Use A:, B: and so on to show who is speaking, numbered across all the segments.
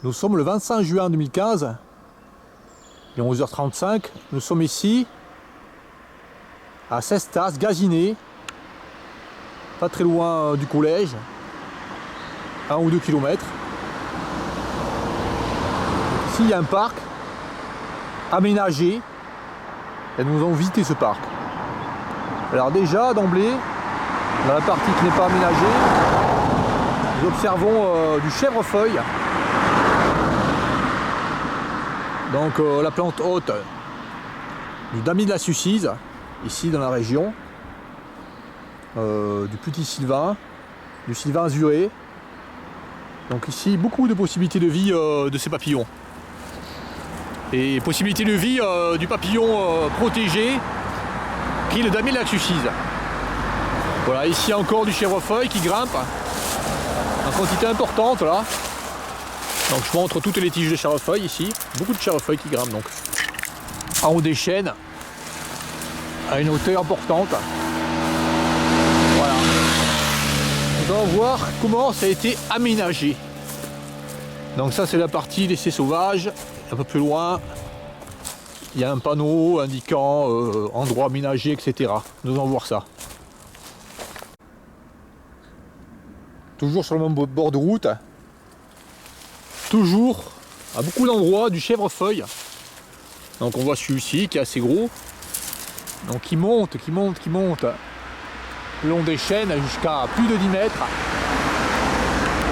A: Nous sommes le 25 juin 2015, il est 11h35, nous sommes ici à Cestas, Gazinet, pas très loin du collège, 1 ou 2 kilomètres. Ici il y a un parc aménagé et nous allons visiter ce parc. Alors déjà d'emblée, dans la partie qui n'est pas aménagée, nous observons du chèvrefeuille. Donc la plante haute du damier de la Sucise, ici dans la région, du petit sylvain, du sylvain azuré. Donc ici beaucoup de possibilités de vie de ces papillons. Et possibilités de vie du papillon protégé qui est le damier de la Sucise. Voilà, ici encore du chèvrefeuille qui grimpe en quantité importante là. Donc je montre toutes les tiges de chèvrefeuille ici, beaucoup de chèvrefeuille qui grimpent donc en haut des chênes à une hauteur importante. Voilà. Nous allons voir comment ça a été aménagé. Donc ça c'est la partie laissée sauvage. Un peu plus loin, il y a un panneau indiquant endroit aménagé, etc. Nous allons voir ça. Toujours sur le même bord de route. Toujours à beaucoup d'endroits du chèvrefeuille. Donc on voit celui-ci qui est assez gros. Donc qui monte le long des chênes jusqu'à plus de 10 mètres.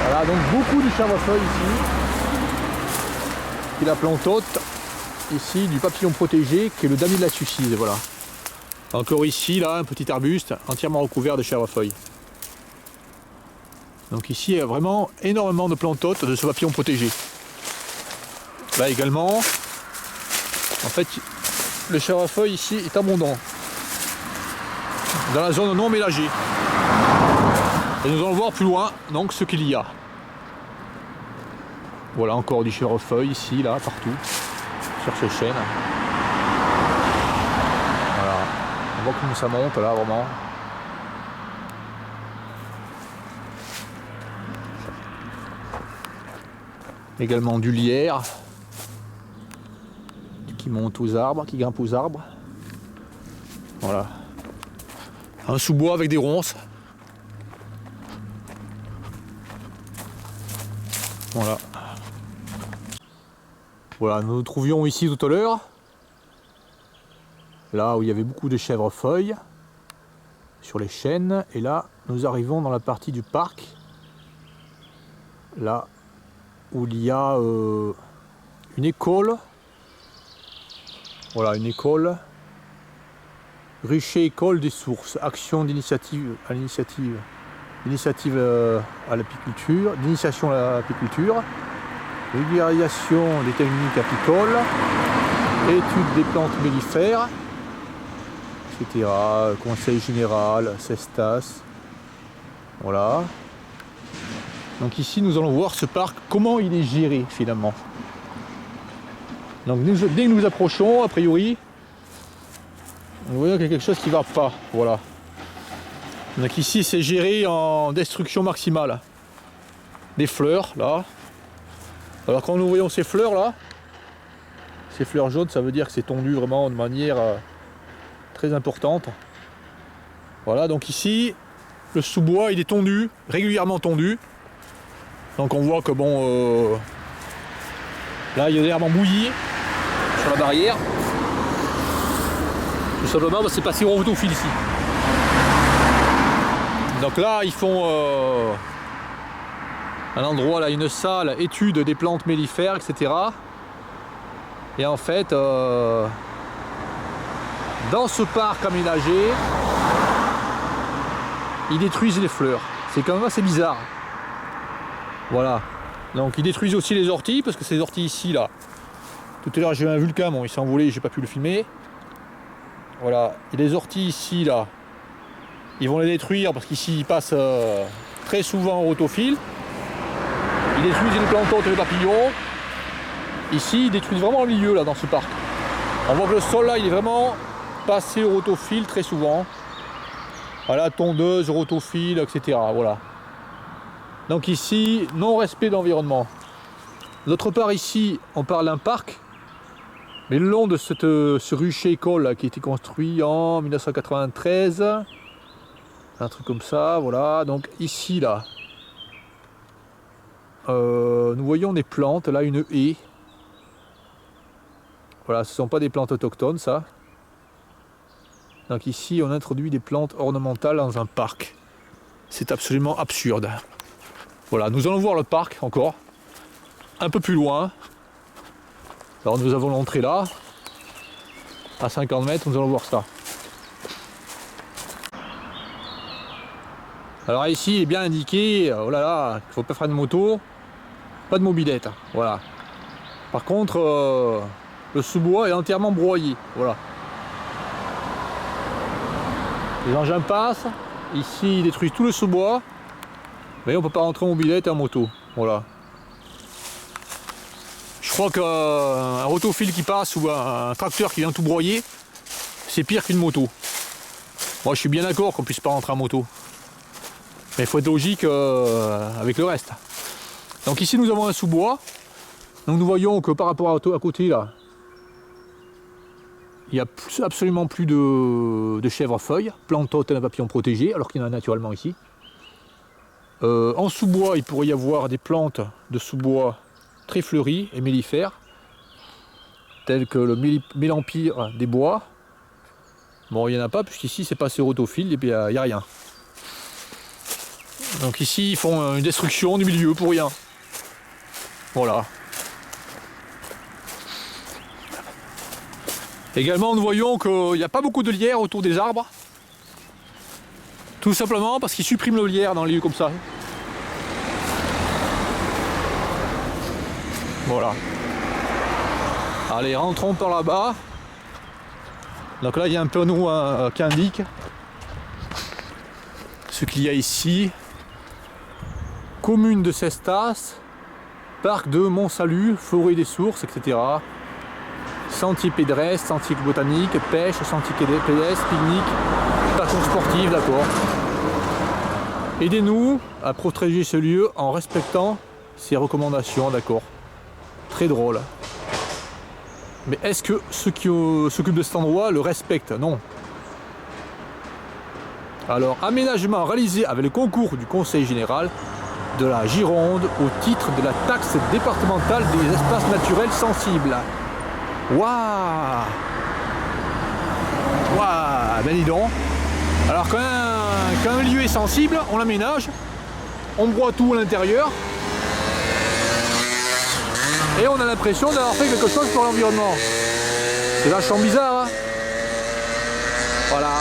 A: Voilà, donc beaucoup de chèvrefeuille ici. Et la plante haute ici du papillon protégé qui est le damier de la Sucise. Voilà. Encore ici là un petit arbuste entièrement recouvert de chèvrefeuille. Donc ici il y a vraiment énormément de plantes hautes de ce papillon protégé. Là également, en fait, le chèvrefeuille ici est abondant dans la zone non ménagée. Et nous allons voir plus loin donc ce qu'il y a. Voilà encore du chèvrefeuille ici, là, partout, sur ces chênes. Voilà, on voit comment ça monte là vraiment. Également du lierre qui monte aux arbres, qui grimpe aux arbres. Voilà. Un sous-bois avec des ronces. Voilà. Voilà, nous nous trouvions ici tout à l'heure. Là où il y avait beaucoup de chèvrefeuilles sur les chênes. Et là, nous arrivons dans la partie du parc. Là où il y a une école. Voilà, une école. Rucher École des Sources. Action d'initiative à l'initiative. Initiative à l'apiculture. D'initiation à l'apiculture. Régularisation des techniques apicoles. Étude des plantes mellifères. Etc. Conseil général. Cestas. Voilà. Donc ici nous allons voir ce parc, comment il est géré finalement. Donc dès que nous approchons, a priori, nous voyons qu'il y a quelque chose qui ne va pas. Voilà. Donc ici c'est géré en destruction maximale. Des fleurs là. Alors quand nous voyons ces fleurs là, ces fleurs jaunes, ça veut dire que c'est tondu vraiment de manière très importante. Voilà, donc ici le sous-bois il est tondu, régulièrement tondu. Donc on voit que bon, là il y a l'herbe embouillie sur la barrière. Tout simplement c'est passé au rotophile ici. Donc là ils font un endroit, là une salle, étude des plantes mellifères, etc. Et en fait, dans ce parc aménagé, ils détruisent les fleurs. C'est quand même assez bizarre. Voilà, donc ils détruisent aussi les orties, parce que ces orties ici, là, tout à l'heure j'ai eu un vulcain, bon il s'est envolé, j'ai pas pu le filmer. Voilà, et les orties ici, là, ils vont les détruire, parce qu'ici ils passent très souvent au rotophile. Ils détruisent les plantes hautes et les papillons. Ici, ils détruisent vraiment le milieu, là, dans ce parc. On voit que le sol, là, il est vraiment passé au rotophile très souvent. Voilà, tondeuse, rotophile, etc. Voilà. Donc ici, non-respect de l'environnement. D'autre part ici, on parle d'un parc, mais le long de ce rucher école là, qui a été construit en 1993, un truc comme ça, voilà. Donc ici là, nous voyons des plantes, là une haie. Voilà, ce ne sont pas des plantes autochtones ça. Donc ici on introduit des plantes ornementales dans un parc. C'est absolument absurde. Voilà, nous allons voir le parc encore, un peu plus loin. Alors nous avons l'entrée là, à 50 mètres, nous allons voir ça. Alors ici il est bien indiqué, oh là là, il ne faut pas faire de moto, pas de mobilette, voilà. Par contre, le sous-bois est entièrement broyé, voilà. Les engins passent, ici ils détruisent tout le sous-bois, mais on ne peut pas rentrer en mobilette et en moto, voilà. Je crois qu'un rotophile qui passe ou un tracteur qui vient tout broyer, c'est pire qu'une moto. Moi je suis bien d'accord qu'on ne puisse pas rentrer en moto. Mais il faut être logique avec le reste. Donc ici nous avons un sous-bois. Donc nous voyons que par rapport à côté là, il n'y a absolument plus de chèvrefeuilles, plantes totems à papillons protégés, alors qu'il y en a naturellement ici. En sous-bois, il pourrait y avoir des plantes de sous-bois très fleuries et mellifères, telles que le mélempire des bois. Bon, il n'y en a pas, puisqu'ici c'est passé rotophile et puis il n'y a rien. Donc ici, ils font une destruction du milieu pour rien. Voilà. Également, nous voyons qu'il n'y a pas beaucoup de lierre autour des arbres. Tout simplement parce qu'ils suppriment le lierre dans les lieux comme ça. Voilà. Allez, rentrons par là-bas. Donc là, il y a un panneau qui indique ce qu'il y a ici. Commune de Cestas, parc de Montsalut, forêt des sources, etc. Sentier pédestre, sentier botanique, pêche, sentier pédestre, pique-nique, parcours sportif, d'accord. Aidez-nous à protéger ce lieu en respectant ces recommandations, d'accord. Très drôle. Mais est-ce que ceux qui s'occupent de cet endroit le respectent? Non. Alors, aménagement réalisé avec le concours du Conseil général de la Gironde au titre de la taxe départementale des espaces naturels sensibles. Waouh! Waouh! Ben dis donc. Alors quand un lieu est sensible, on l'aménage, on broie tout à l'intérieur et on a l'impression d'avoir fait quelque chose pour l'environnement. C'est vachement bizarre, hein? Voilà.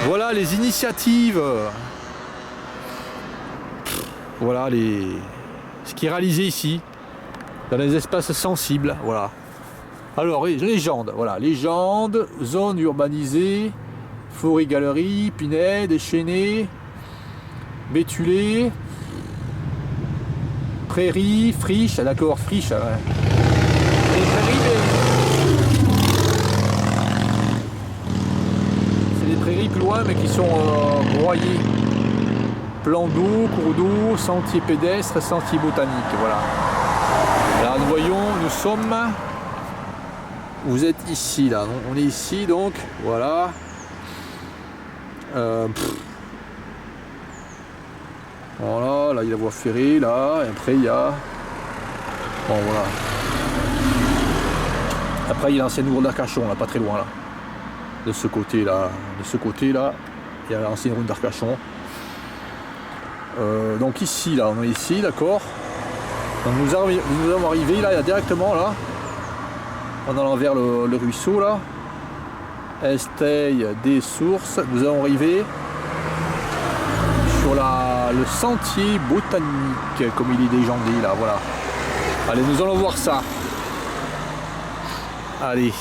A: Voilà les initiatives. Voilà ce qui est réalisé ici, dans les espaces sensibles, voilà. Alors, légende, voilà, légende, zone urbanisée, forêt-galerie, pinède, chênaies, bétulées, prairies, friches, d'accord, friches, ouais. Les prairies, c'est des prairies plus loin, mais qui sont broyées. Plan d'eau, cours d'eau, sentier pédestre, sentier botanique, voilà. Là nous voyons, nous sommes, vous êtes ici là, on est ici donc, voilà. Voilà, là il y a la voie ferrée là, et après il y a, bon voilà. Après il y a l'ancienne route d'Arcachon là, pas très loin là. De ce côté là, il y a l'ancienne route d'Arcachon. Donc ici, là, on est ici, d'accord. Donc nous avons arrivé là, directement là, en allant vers le ruisseau là, Esteille des Sources. Nous allons arriver sur le sentier botanique, comme il est légendé là, voilà. Allez, nous allons voir ça. Allez.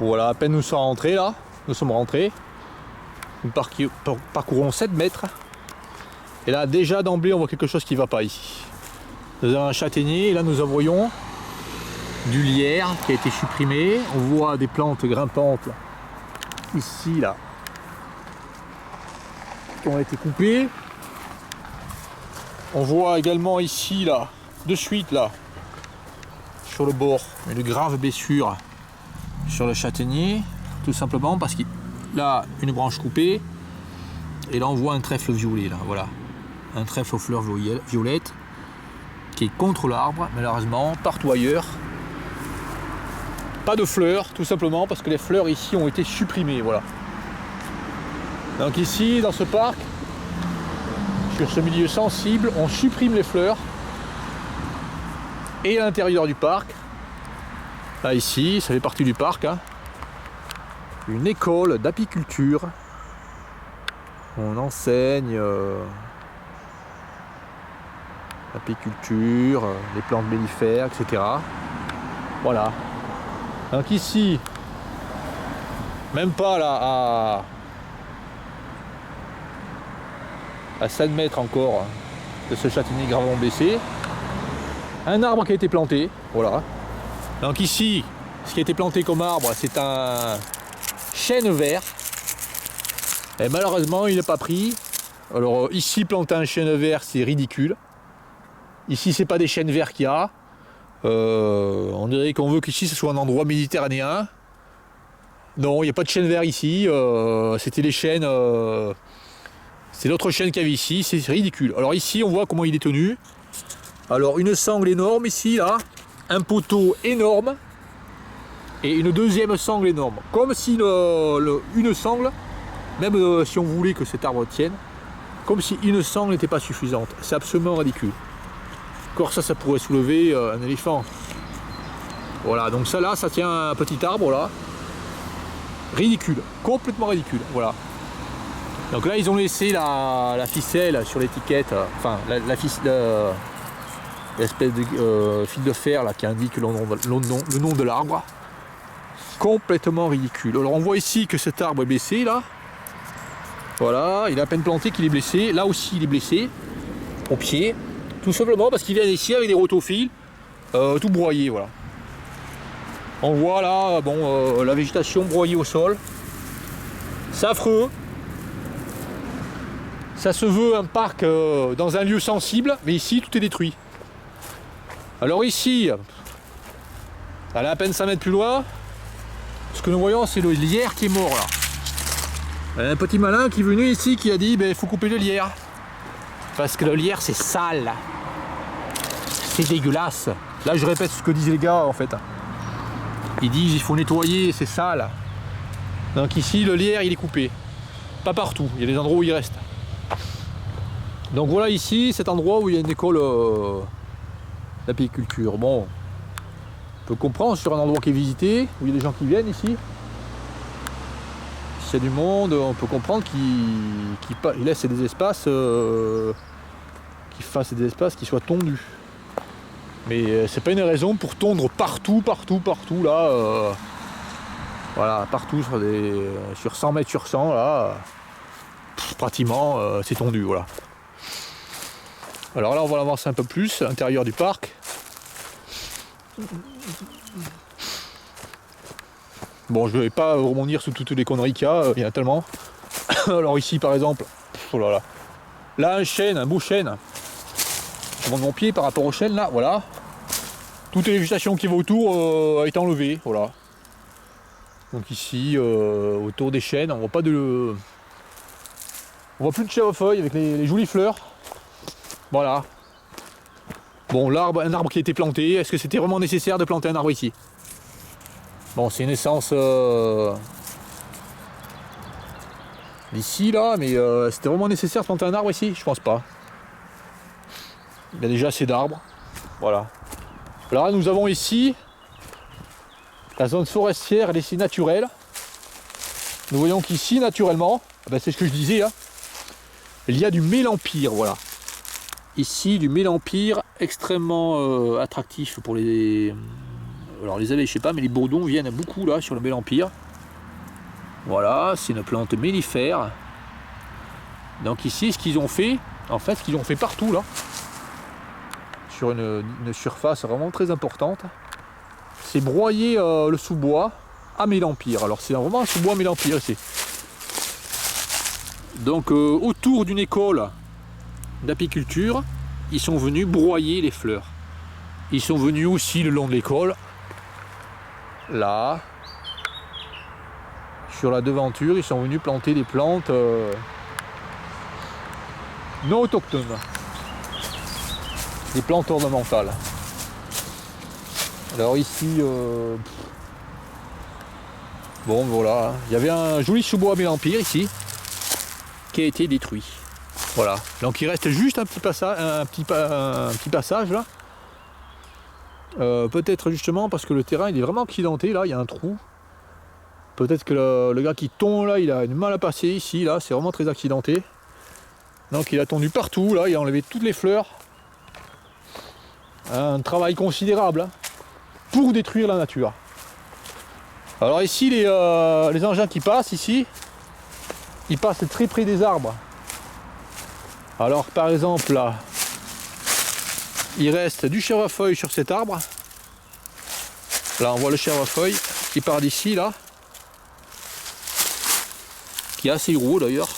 A: Voilà, à peine nous sommes rentrés là, nous sommes rentrés. Nous parcourons 7 mètres. Et là, déjà d'emblée, on voit quelque chose qui ne va pas ici. Nous avons un châtaignier et là, nous voyons du lierre qui a été supprimé. On voit des plantes grimpantes là, ici là, qui ont été coupées. On voit également ici là, de suite là, sur le bord, une grave blessure sur le châtaignier, tout simplement parce qu'il a une branche coupée et là on voit un trèfle violet là, voilà, un trèfle aux fleurs violettes qui est contre l'arbre. Malheureusement, partout ailleurs pas de fleurs, tout simplement parce que les fleurs ici ont été supprimées, voilà. Donc ici dans ce parc, sur ce milieu sensible, on supprime les fleurs. Et à l'intérieur du parc, là ici, ça fait partie du parc, hein, une école d'apiculture. On enseigne l'apiculture, les plantes mellifères, etc. Voilà. Donc ici, même pas là à 5 mètres encore de ce châtaignier gravement blessé. Un arbre qui a été planté, voilà. Donc ici, ce qui a été planté comme arbre, c'est un chêne vert. Et malheureusement, il n'est pas pris. Alors ici, planter un chêne vert, c'est ridicule. Ici, c'est pas des chênes verts qu'il y a. On dirait qu'on veut qu'ici, ce soit un endroit méditerranéen. Non, il n'y a pas de chêne vert ici. C'était les chênes... c'est l'autre chêne qu'il y avait ici, c'est ridicule. Alors ici, on voit comment il est tenu. Alors une sangle énorme ici, là, un poteau énorme et une deuxième sangle énorme. Comme si une sangle, même si on voulait que cet arbre tienne, comme si une sangle n'était pas suffisante. C'est absolument ridicule. Encore ça pourrait soulever un éléphant. Voilà, donc ça là, ça tient un petit arbre là. Ridicule, complètement ridicule, voilà. Donc là, ils ont laissé la ficelle sur l'étiquette, enfin l'espèce de fil de fer là, qui indique le nom de l'arbre. Complètement ridicule. Alors on voit ici que cet arbre est blessé là. Voilà, il est à peine planté qu'il est blessé. Là aussi il est blessé au pied. Tout simplement parce qu'il vient ici avec des rotophiles tout broyés. Voilà. On voit là bon, la végétation broyée au sol. C'est affreux. Ça se veut un parc dans un lieu sensible, mais ici tout est détruit. Alors ici, elle est à peine 5 mètres plus loin. Ce que nous voyons, c'est le lierre qui est mort là. Il y a un petit malin qui est venu ici qui a dit il faut couper le lierre. Parce que le lierre c'est sale. C'est dégueulasse. Là je répète ce que disent les gars en fait. Ils disent il faut nettoyer, c'est sale. Donc ici le lierre il est coupé. Pas partout, il y a des endroits où il reste. Donc voilà ici cet endroit où il y a une école d'apiculture. Bon, on peut comprendre sur un endroit qui est visité, où il y a des gens qui viennent ici. S'il y a du monde, on peut comprendre qu'ils laissent des espaces, qu'ils fassent des espaces qui soient tondus. Mais c'est pas une raison pour tondre partout là. Voilà, partout sur 100 mètres sur 100 là. Pratiquement c'est tondu, voilà. Alors là on va avancer un peu plus à l'intérieur du parc. Bon, je vais pas rebondir sur toutes les conneries qu'il y a tellement. Alors ici par exemple, oh là là. Là un chêne, un beau chêne. Je monte mon pied par rapport au chêne là, voilà. Toute la végétation qui va autour a été enlevée, voilà. Donc ici, autour des chênes, on voit pas de... On voit plus de chèvrefeuille avec les jolies fleurs. Voilà. Bon, l'arbre, un arbre qui a été planté, est-ce que c'était vraiment nécessaire de planter un arbre ici? Bon, c'est une essence ici, là, mais c'était vraiment nécessaire de planter un arbre ici? Je pense pas. Il y a déjà assez d'arbres. Voilà. Alors là, nous avons ici la zone forestière laissée naturelle. Nous voyons qu'ici, naturellement, c'est ce que je disais, hein, il y a du mélempire, voilà. Ici, du mélempire extrêmement attractif pour les... Alors les abeilles, je sais pas, mais les bourdons viennent beaucoup là sur le mélempire. Voilà, c'est une plante mellifère. Donc ici, ce qu'ils ont fait, en fait, ce qu'ils ont fait partout là, sur une surface vraiment très importante, c'est broyer le sous-bois à Mélempire. Alors c'est vraiment un sous-bois Mélempire ici. Donc autour d'une école d'apiculture, ils sont venus broyer les fleurs. Ils sont venus aussi le long de l'école, là, sur la devanture, ils sont venus planter des plantes non autochtones, des plantes ornementales. Alors ici, bon voilà, il y avait un joli sous-bois Mélempire ici, qui a été détruit. Voilà, donc il reste juste un petit passage là. Peut-être justement parce que le terrain il est vraiment accidenté, là il y a un trou. Peut-être que le gars qui tond là, il a du mal à passer ici, là c'est vraiment très accidenté. Donc il a tondu partout, là il a enlevé toutes les fleurs. Un travail considérable hein, pour détruire la nature. Alors ici les engins qui passent ici, ils passent très près des arbres. Alors par exemple là, il reste du chèvrefeuille sur cet arbre. Là on voit le chèvrefeuille qui part d'ici là, qui est assez gros d'ailleurs.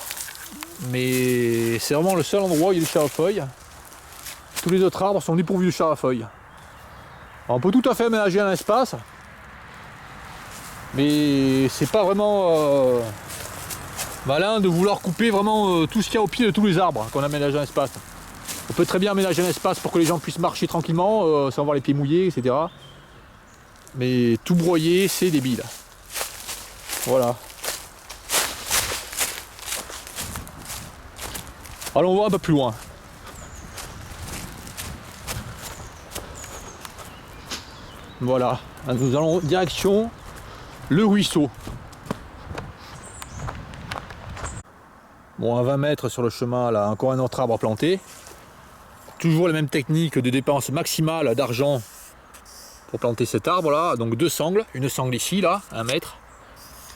A: Mais c'est vraiment le seul endroit où il y a du chèvrefeuille. Tous les autres arbres sont dépourvus de chèvrefeuille. On peut tout à fait aménager un espace, mais c'est pas vraiment malin de vouloir couper vraiment tout ce qu'il y a au pied de tous les arbres qu'on aménage un espace. On peut très bien aménager un espace pour que les gens puissent marcher tranquillement sans avoir les pieds mouillés, etc. Mais tout broyer, c'est débile. Voilà. Allons voir un peu plus loin. Voilà, nous allons direction le ruisseau. Bon, à 20 mètres sur le chemin, là, encore un autre arbre planté. Toujours la même technique de dépense maximale d'argent pour planter cet arbre là. Donc deux sangles, une sangle ici, là, 1 mètre,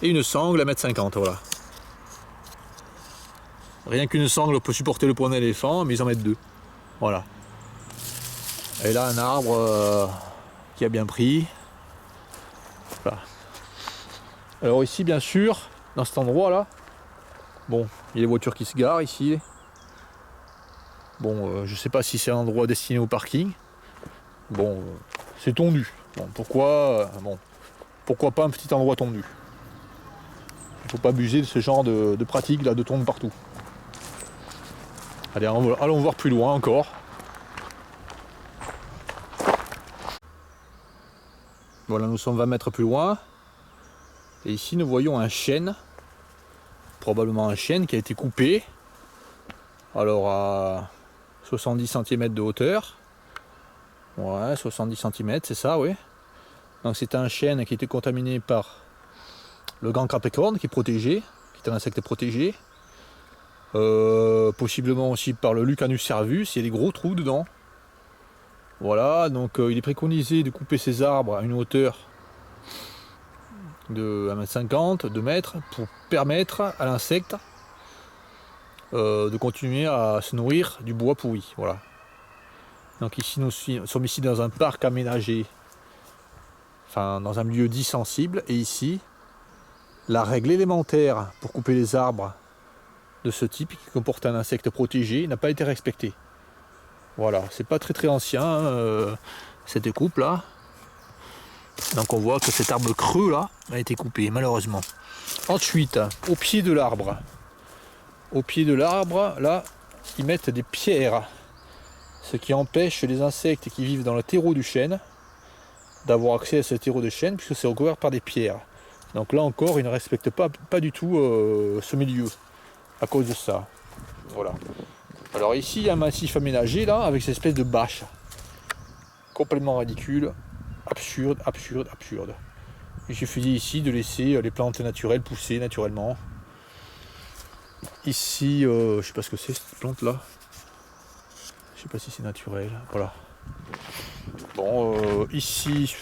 A: et une sangle à 1,50 m, voilà. Rien qu'une sangle peut supporter le poids d'un éléphant, mais ils en mettent deux. Voilà. Et là, un arbre qui a bien pris. Voilà. Alors ici, bien sûr, dans cet endroit là, bon, il y a les voitures qui se garent ici. Bon, je sais pas si c'est un endroit destiné au parking. Bon, c'est tondu. Bon, pourquoi pas un petit endroit tondu? Il faut pas abuser de ce genre de pratique là, de tondre partout. Allez, allons voir plus loin encore. Voilà, nous sommes 20 mètres plus loin. Et ici, nous voyons un chêne. Probablement un chêne qui a été coupé. Alors, à 70 cm de hauteur. Ouais, 70 cm, c'est ça, oui. Donc, c'est un chêne qui a été contaminé par le grand crapécorne, qui est protégé, qui est un insecte protégé. Possiblement aussi par le Lucanus cervus, il y a des gros trous dedans. Voilà, donc il est préconisé de couper ces arbres à une hauteur de 1,50 m, 2 mètres, pour permettre à l'insecte de continuer à se nourrir du bois pourri. Voilà. Donc ici nous sommes ici dans un parc aménagé, enfin dans un milieu dit sensible, et ici la règle élémentaire pour couper les arbres de ce type qui comporte un insecte protégé n'a pas été respectée. Voilà, c'est pas très ancien cette coupe là. Donc on voit que cet arbre creux là a été coupé malheureusement. Ensuite, au pied de l'arbre. Au pied de l'arbre, là, ils mettent des pierres. Ce qui empêche les insectes qui vivent dans le terreau du chêne d'avoir accès à ce terreau de chêne puisque c'est recouvert par des pierres. Donc là encore, ils ne respectent pas du tout ce milieu à cause de ça. Voilà. Alors ici, il y a un massif aménagé là avec cette espèce de bâche. Complètement ridicule. Absurde, absurde, absurde. Il suffisait ici de laisser les plantes naturelles pousser naturellement. Ici, je sais pas ce que c'est cette plante là. Je sais pas si c'est naturel. Voilà. Bon, ici,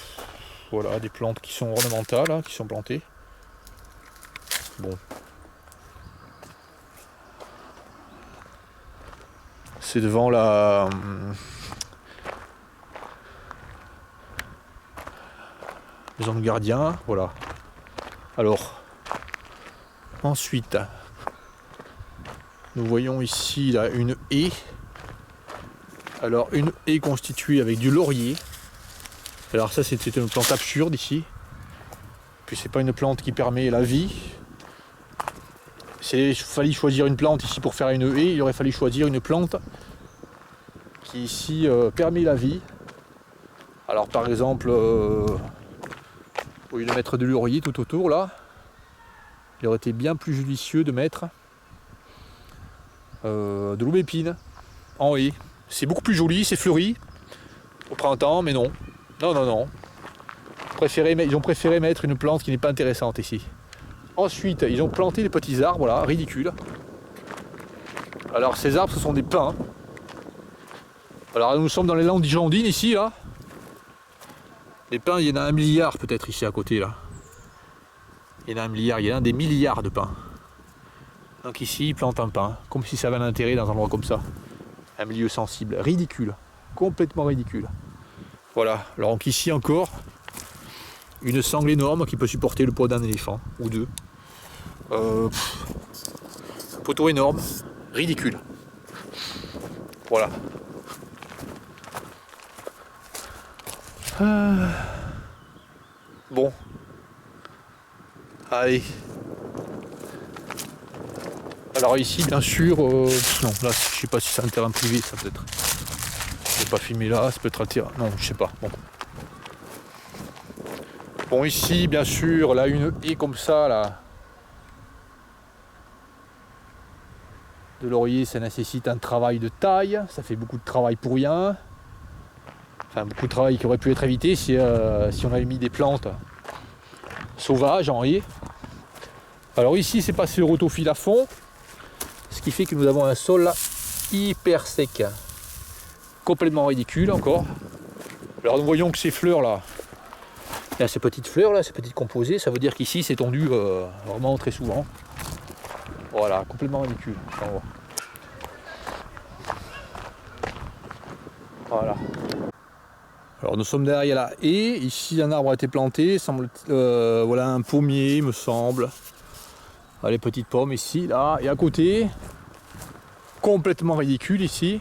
A: voilà, des plantes qui sont ornementales, hein, qui sont plantées. Bon. C'est devant maison de gardien, voilà. Alors, ensuite, nous voyons ici là, une haie. Alors, une haie constituée avec du laurier. Alors ça, c'est une plante absurde ici. Puis c'est pas une plante qui permet la vie. Il fallait choisir une plante ici pour faire une haie. Il aurait fallu choisir une plante qui ici permet la vie. Alors par exemple, au lieu de mettre du laurier tout autour là, il aurait été bien plus judicieux de mettre de l'aubépine en haie. C'est beaucoup plus joli, c'est fleuri au printemps, mais non. Non. Ils ont préféré mettre une plante qui n'est pas intéressante ici. Ensuite, ils ont planté des petits arbres, voilà, ridicules. Alors ces arbres, ce sont des pins. Alors nous sommes dans les Landes girondines ici, là. Les pins, il y en a 1 milliard peut-être ici à côté, là. Il y en a 1 milliard, il y en a des milliards de pins. Donc ici, ils plantent un pin, comme si ça avait un intérêt dans un endroit comme ça. Un milieu sensible, ridicule, complètement ridicule. Voilà, alors donc ici encore, une sangle énorme qui peut supporter le poids d'un éléphant, ou deux. Poteau énorme, ridicule. Voilà. Bon. Allez. Alors ici, bien sûr, non, là, je sais pas si c'est un terrain privé, ça peut-être. Je vais pas filmer là, ça peut être un terrain. Non, je sais pas. Bon, ici, bien sûr, là, une haie comme ça, là. De laurier, ça nécessite un travail de taille. Ça fait beaucoup de travail pour rien. Enfin, beaucoup de travail qui aurait pu être évité si on avait mis des plantes sauvages en haie. Alors ici, c'est passé le rotofil à fond. Ce qui fait que nous avons un sol là, hyper sec. Complètement ridicule encore. Alors nous voyons que ces fleurs là, il y a ces petites fleurs là, ces petites composées, ça veut dire qu'ici c'est tondu vraiment très souvent. Voilà, complètement ridicule. Voilà. Alors nous sommes derrière la haie, ici un arbre a été planté, voilà un pommier me semble. Les petites pommes ici, là, et à côté, complètement ridicule ici,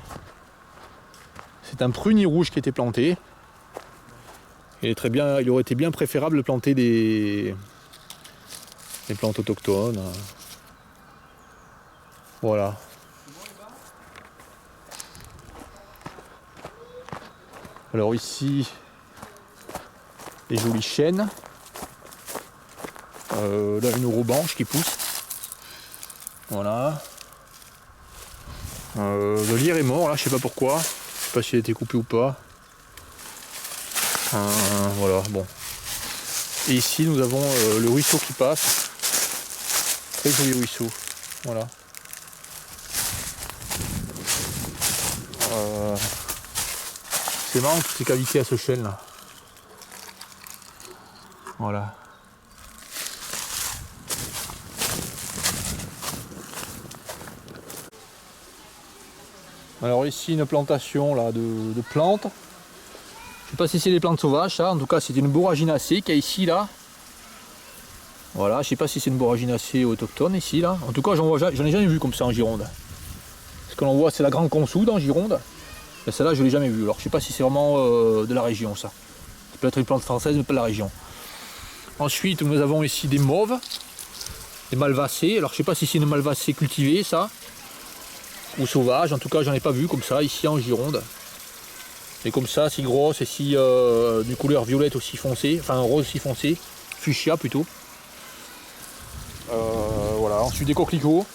A: c'est un prunier rouge qui a été planté. Il aurait été bien préférable de planter des plantes autochtones. Voilà. Alors ici, les jolies chênes. Là, une orange qui pousse. Voilà. Le lierre est mort là, je sais pas pourquoi. Je sais pas s'il a été coupé ou pas. Voilà, bon. Et ici nous avons le ruisseau qui passe. Très joli ruisseau. Voilà. C'est marrant toutes ces cavités à ce chêne là. Voilà. Alors ici une plantation là, de plantes. Je sais pas si c'est des plantes sauvages ça, en tout cas c'est une borraginacée qu'il y a ici là. Voilà, je sais pas si c'est une borraginacée autochtone ici là. En tout cas j'en ai jamais vu comme ça en Gironde. Ce que l'on voit c'est la grande consoude en Gironde. Mais celle-là je l'ai jamais vue. Alors je sais pas si c'est vraiment de la région ça. Ça peut être une plante française mais pas de la région. Ensuite nous avons ici des mauves, des malvacées. Alors je sais pas si c'est une malvacée cultivée ça. Ou sauvage, en tout cas j'en ai pas vu comme ça ici en Gironde. Et comme ça, si grosse et si d'une couleur violette aussi foncée, enfin rose aussi foncé, fuchsia plutôt. Voilà, ensuite des coquelicots.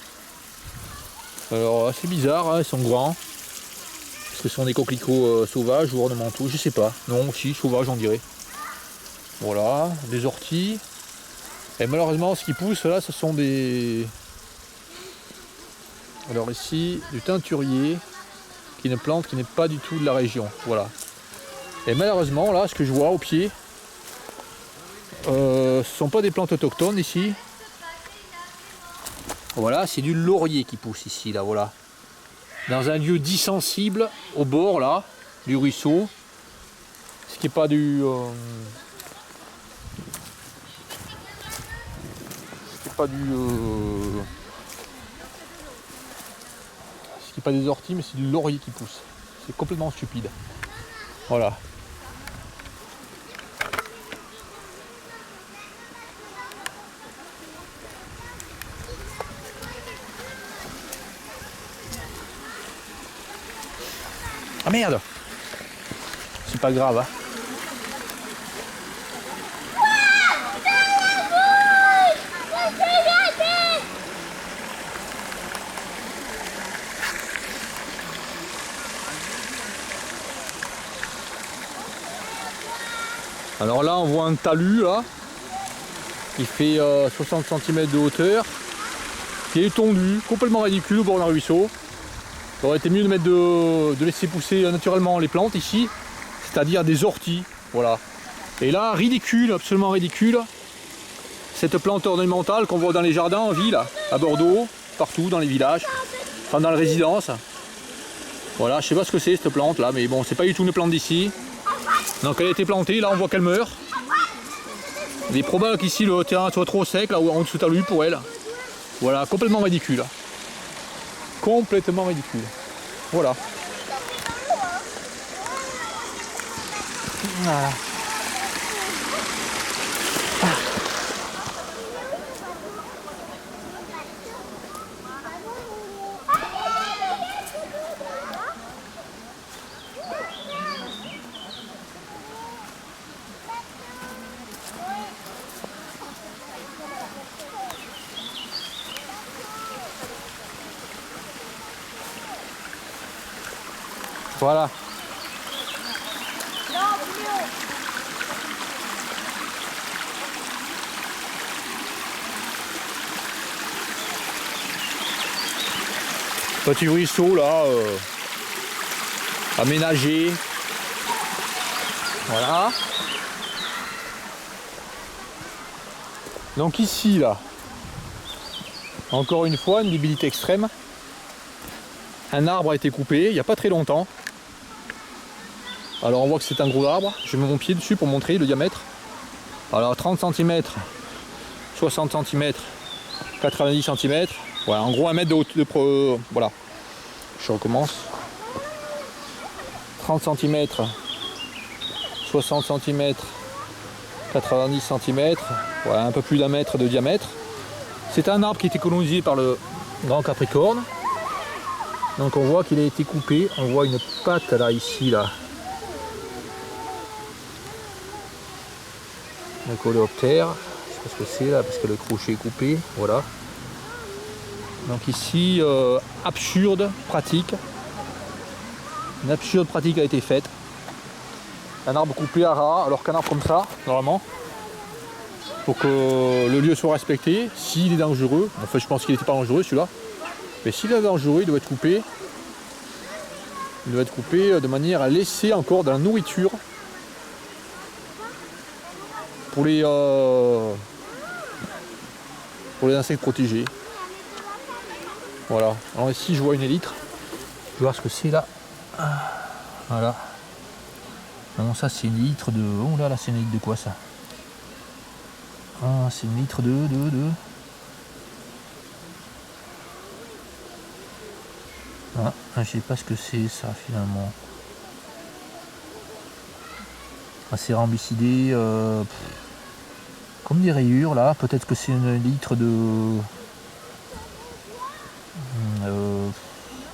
A: Alors c'est bizarre, hein, ils sont grands. Est-ce que ce sont des coquelicots sauvages ou ornementaux? Je sais pas. Non, si, sauvages on dirait. Voilà, des orties. Et malheureusement ce qui pousse là ce sont des... Alors ici, du teinturier, qui est une plante qui n'est pas du tout de la région. Voilà. Et malheureusement, là, ce que je vois au pied, ce ne sont pas des plantes autochtones ici. Voilà, c'est du laurier qui pousse ici, là, voilà. Dans un lieu dit sensible, au bord, là, du ruisseau. Ce qui n'est pas du... pas du... Ce qui n'est pas des orties, mais c'est du laurier qui pousse. C'est complètement stupide. Voilà. Ah merde! C'est pas grave, hein. Alors là on voit un talus là, qui fait 60 cm de hauteur, qui est tondu, complètement ridicule au bord d'un ruisseau. Ça aurait été mieux de laisser pousser naturellement les plantes ici, c'est-à-dire des orties, voilà. Et là, ridicule, absolument ridicule, cette plante ornementale qu'on voit dans les jardins en ville, à Bordeaux, partout dans les villages, enfin dans les résidences. Voilà, je sais pas ce que c'est cette plante là, mais bon, c'est pas du tout une plante d'ici. Donc elle a été plantée, là on voit qu'elle meurt. Il est probable qu'ici le terrain soit trop sec, là où en dessous talus pour elle. Voilà, complètement ridicule. Complètement ridicule. Voilà. Voilà. Voilà. Petit ruisseau là, aménagé. Voilà. Donc ici là, encore une fois, une débilité extrême. Un arbre a été coupé il n'y a pas très longtemps. Alors on voit que c'est un gros arbre. Je mets mon pied dessus pour montrer le diamètre. Alors 30 cm, 60 cm, 90 cm. Voilà, en gros 1 mètre de hauteur. Voilà. Je recommence. 30 cm, 60 cm, 90 cm. Voilà, un peu plus d'1 mètre de diamètre. C'est un arbre qui a été colonisé par le grand capricorne. Donc on voit qu'il a été coupé. On voit une patte là, ici, là. Le coléoptère, je sais pas ce que c'est là parce que le crochet est coupé, voilà. Donc ici, absurde pratique. Une absurde pratique a été faite. Un arbre coupé à ras, alors qu'un arbre comme ça, normalement, pour que le lieu soit respecté, s'il est dangereux, enfin je pense qu'il n'était pas dangereux celui-là, mais s'il est dangereux, il doit être coupé. Il doit être coupé de manière à laisser encore de la nourriture pour les insectes protégés. Voilà. Alors ici je vois une élytre. Je vais voir ce que c'est là. Voilà. Non, ça c'est une élytre de... Oh là là, c'est une élytre de quoi ça? Ah, c'est une élytre de... Ah, je sais pas ce que c'est ça finalement. Ah, c'est rambicidé. Comme des rayures là, peut-être que c'est une litre de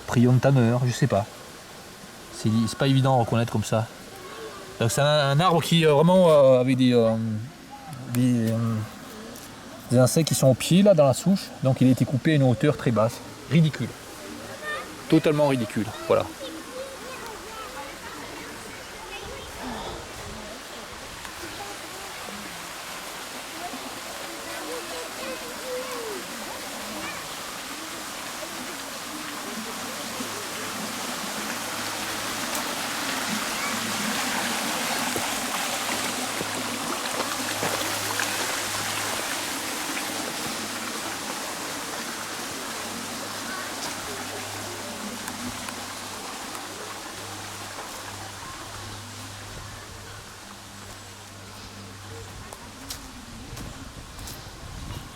A: prion de tanneur, je sais pas. C'est pas évident à reconnaître comme ça. Donc c'est un arbre qui vraiment avec des insectes qui sont au pied là dans la souche, donc il a été coupé à une hauteur très basse. Ridicule. Totalement ridicule. Voilà.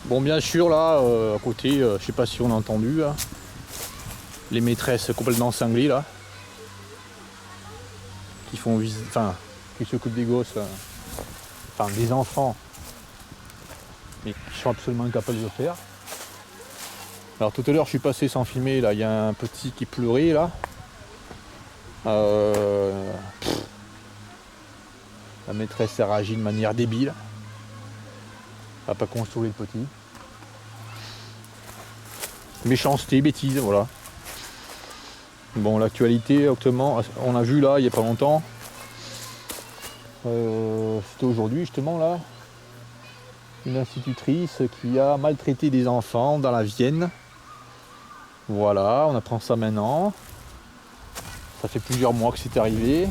A: Bon, bien sûr, là, à côté, je sais pas si on a entendu, là, les maîtresses complètement cinglées, là, qui font enfin, qui s'occupent des gosses, enfin, des enfants, mais qui sont absolument incapables de le faire. Alors, tout à l'heure, je suis passé sans filmer, là, il y a un petit qui pleurait, là. La maîtresse a réagi de manière débile. Elle n'a pas consolé le petit. Méchanceté, bêtise, voilà. Bon, l'actualité, actuellement, on a vu là, il n'y a pas longtemps, c'était aujourd'hui justement là, une institutrice qui a maltraité des enfants dans la Vienne. Voilà, on apprend ça maintenant. Ça fait plusieurs mois que c'est arrivé.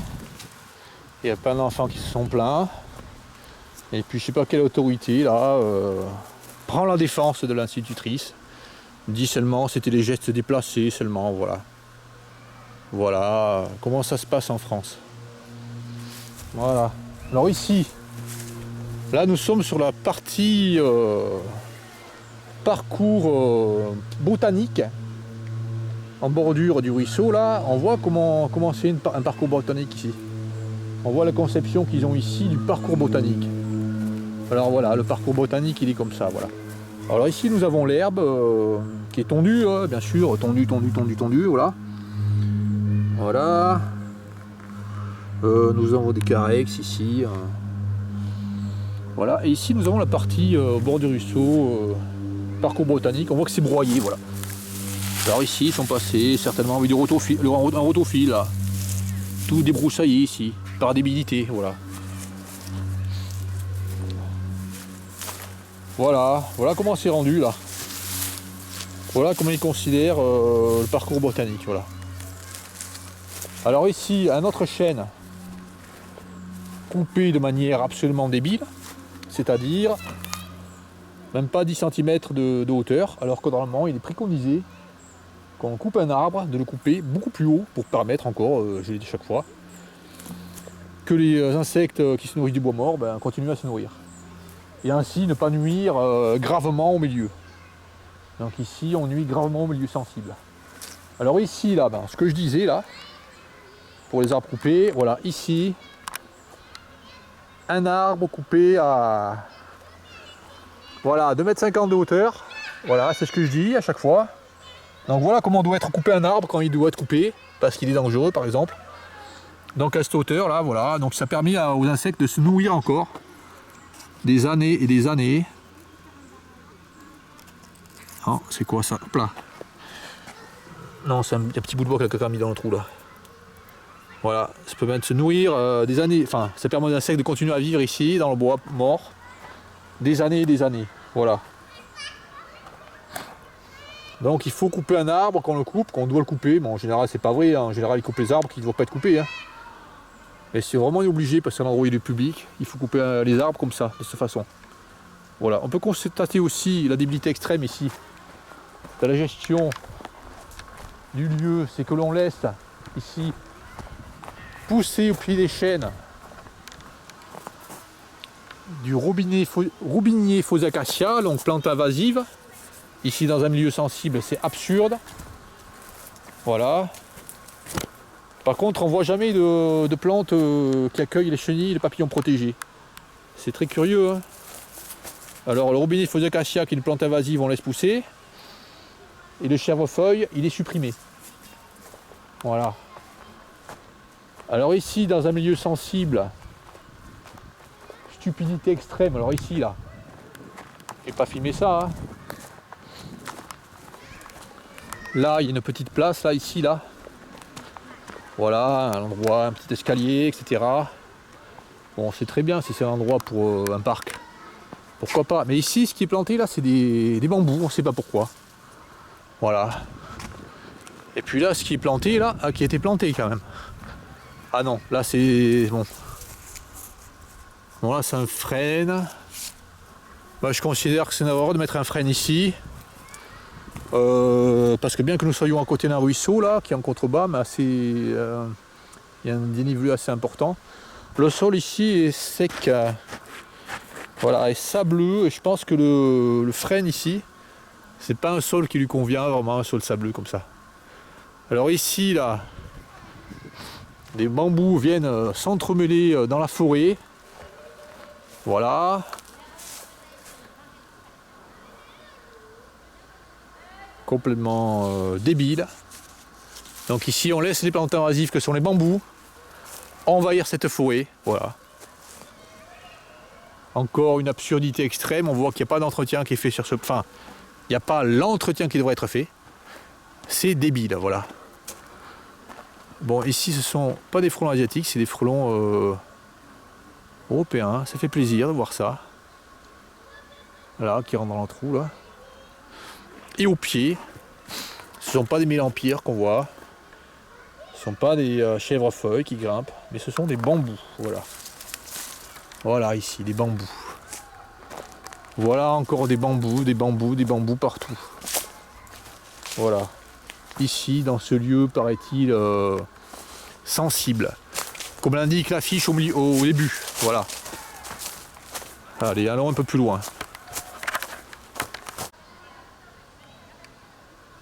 A: Il y a plein d'enfants qui se sont plaints. Et puis je sais pas quelle autorité là prend la défense de l'institutrice. Dit seulement c'était les gestes déplacés seulement, voilà. Voilà comment ça se passe en France. Voilà. Alors ici, là nous sommes sur la partie parcours botanique en bordure du ruisseau. Là, on voit comment c'est un parcours botanique ici. On voit la conception qu'ils ont ici du parcours botanique. Alors voilà, le parcours botanique il est comme ça, voilà. Alors ici nous avons l'herbe qui est tondue, bien sûr, tondue, voilà. Voilà. Nous avons des carex ici. Voilà, et ici nous avons la partie au bord du ruisseau, parcours botanique, on voit que c'est broyé, voilà. Alors ici ils sont passés certainement avec un rotofil là. Tout débroussaillé ici, par débilité, voilà. Voilà comment c'est rendu là. Voilà comment ils considèrent le parcours botanique, voilà. Alors ici, un autre chêne coupé de manière absolument débile, c'est-à-dire même pas 10 cm de hauteur, alors que normalement il est préconisé quand on coupe un arbre de le couper beaucoup plus haut pour permettre encore, je l'ai dit chaque fois, que les insectes qui se nourrissent du bois mort continuent à se nourrir. Et ainsi ne pas nuire gravement au milieu. Donc ici on nuit gravement au milieu sensible. Alors ici là, ce que je disais là, pour les arbres coupés, voilà, ici, un arbre coupé à voilà, 2,50 m de hauteur. Voilà, c'est ce que je dis à chaque fois. Donc voilà comment doit être coupé un arbre quand il doit être coupé, parce qu'il est dangereux par exemple. Donc à cette hauteur là, voilà, donc ça permet aux insectes de se nourrir encore des années et des années. Oh, c'est quoi ça? Hop là. Non, c'est un petit bout de bois que quelqu'un a mis dans le trou là. Voilà, ça peut même se nourrir des années, enfin ça permet aux insectes de continuer à vivre ici, dans le bois mort, des années et des années. Voilà. Donc il faut couper un arbre quand on le coupe, quand on doit le couper. Bon, en général c'est pas vrai, hein. En général ils coupent les arbres qui ne doivent pas être coupés. Hein. Mais c'est vraiment obligé parce qu'à l'endroit où il est public, il faut couper les arbres comme ça, de cette façon. Voilà, on peut constater aussi la débilité extrême ici de la gestion du lieu, c'est que l'on laisse ici pousser au pied des chênes du roubinier faux acacia, donc plante invasive. Ici dans un milieu sensible, c'est absurde. Voilà. Par contre, on voit jamais de plantes qui accueillent les chenilles et les papillons protégés. C'est très curieux. Hein. Alors le robinet faux acacia qui est une plante invasive, on laisse pousser. Et le chèvrefeuille, il est supprimé. Voilà. Alors ici, dans un milieu sensible, stupidité extrême. Alors ici, là, je n'ai pas filmé ça. Hein. Là, il y a une petite place, là, ici, là. Voilà, un endroit, un petit escalier, etc. Bon, c'est très bien si c'est un endroit pour un parc. Pourquoi pas. Mais ici, ce qui est planté, là, c'est des bambous, on ne sait pas pourquoi. Voilà. Et puis là, ce qui est planté, là, qui a été planté quand même. Ah non, là, c'est... Bon. Bon, là, c'est un frêne. Bah, je considère que c'est une erreur de mettre un frêne ici. Parce que bien que nous soyons à côté d'un ruisseau là, qui est en contrebas, mais il y a un dénivelé assez important. Le sol ici est sec. Voilà, et sableux, et je pense que le frêne ici, c'est pas un sol qui lui convient, vraiment un sol sableux comme ça. Alors ici, là, les bambous viennent s'entremêler dans la forêt. Voilà. Complètement débile. Donc ici, on laisse les plantes invasives que sont les bambous envahir cette forêt. Voilà. Encore une absurdité extrême. On voit qu'il n'y a pas d'entretien qui est fait sur ce... Enfin, il n'y a pas l'entretien qui devrait être fait. C'est débile, voilà. Bon, ici, ce sont pas des frelons asiatiques, c'est des frelons européens. Ça fait plaisir de voir ça. Voilà, qui rentrent dans le trou, là. Et au pied, ce ne sont pas des mélempires qu'on voit. Ce ne sont pas des chèvrefeuilles qui grimpent, mais ce sont des bambous, voilà. Voilà, ici, des bambous. Voilà encore des bambous, des bambous, des bambous partout. Voilà. Ici, dans ce lieu, paraît-il, sensible. Comme l'indique l'affiche au début. Voilà. Allez, allons un peu plus loin.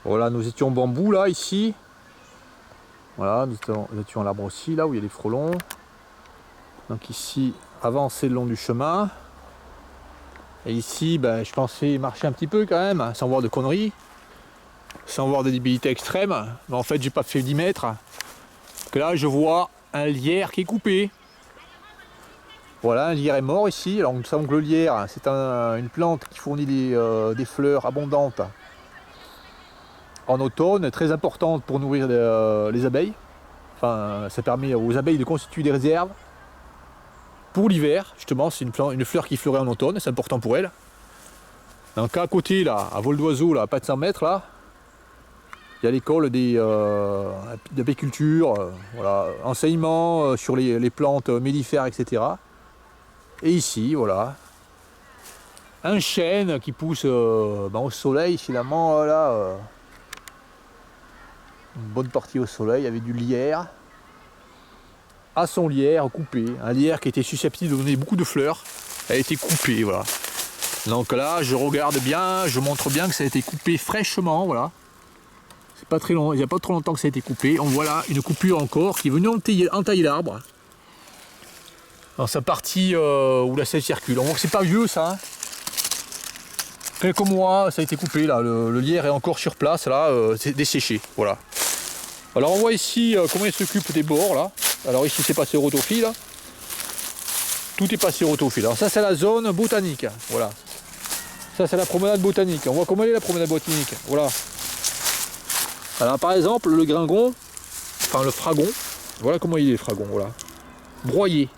A: Voilà, nous étions bambou là, ici. Voilà, nous étions à l'arbre aussi, là où il y a les frelons. Donc ici, avancer le long du chemin. Et ici, ben, je pensais marcher un petit peu quand même, sans voir de conneries. Sans voir de débilité extrême. Mais en fait, j'ai pas fait 10 mètres. Que là, je vois un lierre qui est coupé. Voilà, un lierre est mort ici. Alors, nous savons que le lierre, c'est une plante qui fournit des fleurs abondantes en automne, très importante pour nourrir les abeilles. Enfin, ça permet aux abeilles de constituer des réserves pour l'hiver. Justement, c'est une fleur qui fleurit en automne, c'est important pour elles. Donc à côté, là, à vol d'oiseau, là, à pas de 100 mètres, là, il y a l'école d'apiculture, voilà, enseignement sur les plantes mellifères, etc. Et ici, voilà, un chêne qui pousse au soleil, finalement, là, une bonne partie au soleil avec du lierre, à son lierre coupé, un lierre qui était susceptible de donner beaucoup de fleurs, a été coupé, voilà. Donc là, je regarde bien, je montre bien que ça a été coupé fraîchement, voilà. C'est pas très long, il n'y a pas trop longtemps que ça a été coupé. On voit là une coupure encore qui est venue entailler l'arbre. Dans sa partie où la sève circule. On voit que c'est pas vieux ça. Hein. Quelques mois, ça a été coupé là. Le lierre est encore sur place là, c'est desséché. Voilà. Alors on voit ici comment il s'occupe des bords là. Alors ici c'est passé au rotophile. Là. Tout est passé au rotophile. Alors ça c'est la zone botanique. Voilà. Ça c'est la promenade botanique. On voit comment elle est la promenade botanique. Voilà. Alors par exemple le gringon, enfin le fragon, voilà comment il est le fragon, voilà. Broyé.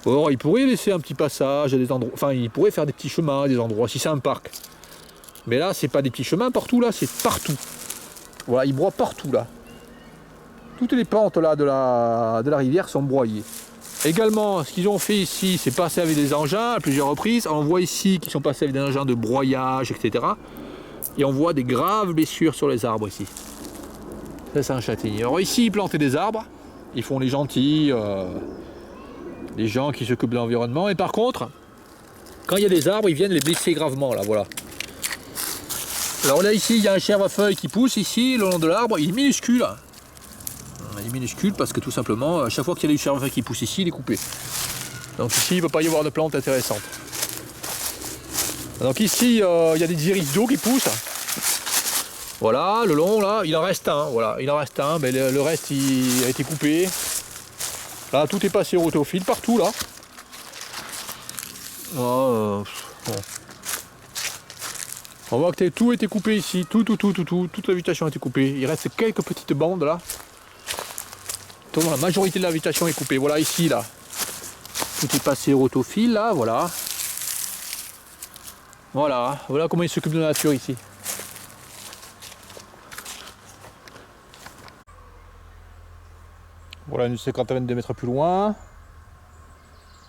A: Or il pourrait laisser un petit passage à des endroits, enfin il pourrait faire des petits chemins à des endroits si c'est un parc. Mais là c'est pas des petits chemins partout là, c'est partout. Voilà, il broie partout là. Toutes les pentes là de la rivière sont broyées. Également, ce qu'ils ont fait ici, c'est passer avec des engins à plusieurs reprises. On voit ici qu'ils sont passés avec des engins de broyage, etc. Et on voit des graves blessures sur les arbres ici. Ça c'est un châtaignier. Alors ici ils plantaient des arbres, ils font les gentils, les gens qui s'occupent de l'environnement. Et par contre, quand il y a des arbres, ils viennent les blesser gravement là, voilà. Alors là ici il y a un chèvrefeuille qui pousse ici le long de l'arbre, il est minuscule. Il est minuscule parce que tout simplement, à chaque fois qu'il y a des chèvrefeuilles qui poussent ici, il est coupé. Donc ici il ne peut pas y avoir de plantes intéressantes. Donc ici il y a des iris d'eau qui poussent. Voilà, le long là, il en reste un, voilà, il en reste un, mais le reste il a été coupé. Là tout est passé au rotophile partout là. Bon. On voit que tout a été coupé ici, toute la végétation a été coupée. Il reste quelques petites bandes là. La majorité de la végétation est coupée. Voilà ici là. Tout est passé au rotophile là, voilà. Voilà comment il s'occupe de la nature ici. Voilà une cinquantaine de mètres plus loin.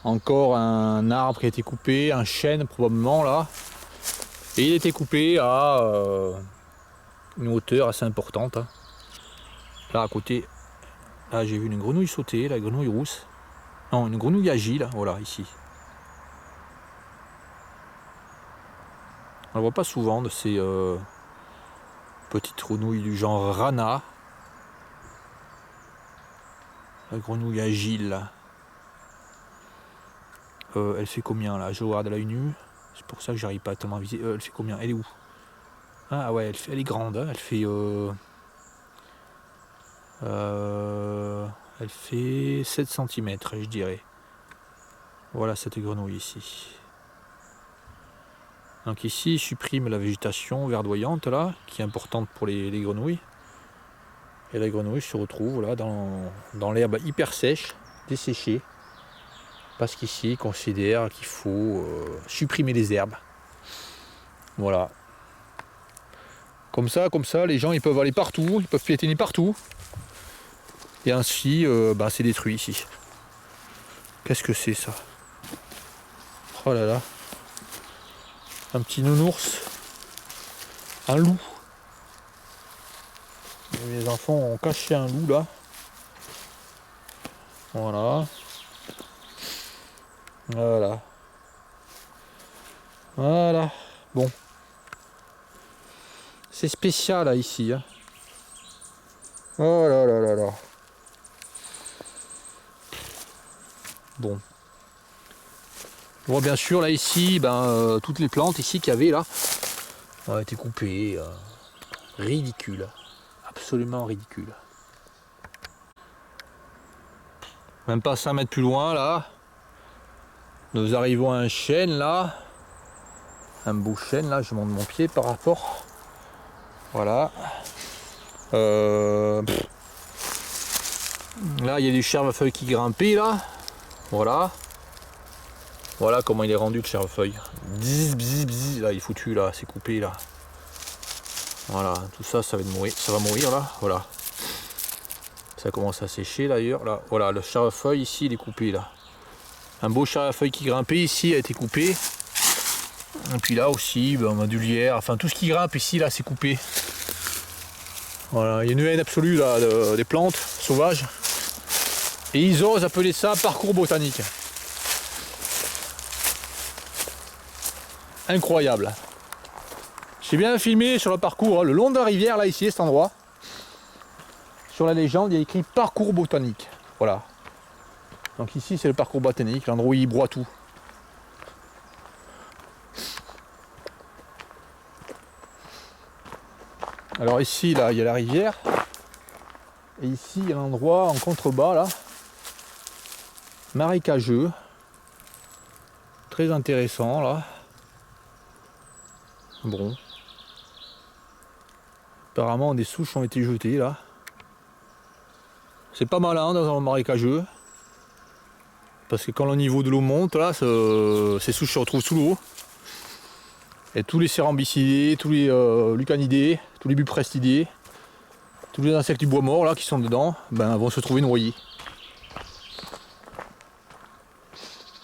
A: Encore un arbre qui a été coupé, un chêne probablement là. Et il a été coupé à une hauteur assez importante. Hein. Là à côté, là j'ai vu une grenouille sauter, la grenouille rousse. Non, une grenouille agile, voilà ici. On ne voit pas souvent de ces petites grenouilles du genre Rana. La grenouille agile là. Elle fait combien là? Je regarde à l'œil nu. C'est pour ça que j'arrive pas à tellement viser. Elle fait combien? Elle est où? Ah ouais, elle est grande. Hein. Elle fait 7 cm, je dirais. Voilà cette grenouille ici. Donc ici, je supprime la végétation verdoyante là, qui est importante pour les grenouilles. Et la grenouille se retrouve là dans l'herbe hyper sèche, desséchée. Parce qu'ici, ils considèrent qu'il faut supprimer les herbes. Voilà. Comme ça, les gens ils peuvent aller partout, ils peuvent piétiner partout. Et ainsi, c'est détruit ici. Qu'est-ce que c'est ça? Oh là là. Un petit nounours. Un loup. Et les enfants ont caché un loup là. Voilà. Voilà. Voilà. Bon. C'est spécial là ici. Hein. Oh là là là là. Bon. Bon, bien sûr, là ici, toutes les plantes ici qu'il y avait là ont été coupées. Ridicule. Absolument ridicule. Même pas 5 mètres plus loin là. Nous arrivons à un chêne là. Un beau chêne là, je monte mon pied par rapport. Voilà. Là il y a du chèvrefeuille qui grimpait là. Voilà. Voilà comment il est rendu le chèvrefeuille. Bzz, bzz, bzz. Là il est foutu là, c'est coupé là. Voilà, tout ça, ça va mourir là. Voilà. Ça commence à sécher d'ailleurs. Là, voilà, le chèvrefeuille ici il est coupé là. Un beau chèvrefeuille qui grimpait ici a été coupé. Et puis là aussi, on a du lierre, enfin tout ce qui grimpe ici là c'est coupé. Voilà, il y a une haine absolue là des plantes sauvages. Et ils osent appeler ça parcours botanique. Incroyable. J'ai bien filmé sur le parcours, le long de la rivière là ici, cet endroit. Sur la légende, il y a écrit parcours botanique. Voilà. Donc ici c'est le parcours botanique, l'endroit où il broie tout. Alors ici là il y a la rivière. Et ici il y a l'endroit en contrebas là. Marécageux. Très intéressant là. Bon. Apparemment des souches ont été jetées là. C'est pas malin dans un marécageux. Parce que quand le niveau de l'eau monte là, ces souches se retrouvent sous l'eau. Et tous les cérambycidés, tous les lucanidés, tous les buprestidés, tous les insectes du bois mort là qui sont dedans, vont se trouver noyés.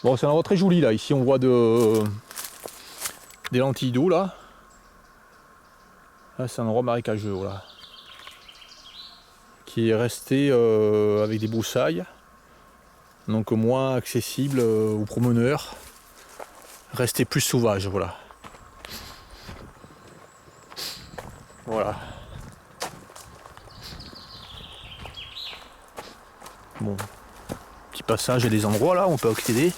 A: Bon, c'est un endroit très joli là. Ici on voit des lentilles d'eau là. Là c'est un endroit marécageux voilà. Qui est resté avec des broussailles. Donc moins accessible aux promeneurs. Resté plus sauvage, voilà. Voilà. Bon. Petit passage, il y a des endroits là où on peut accéder.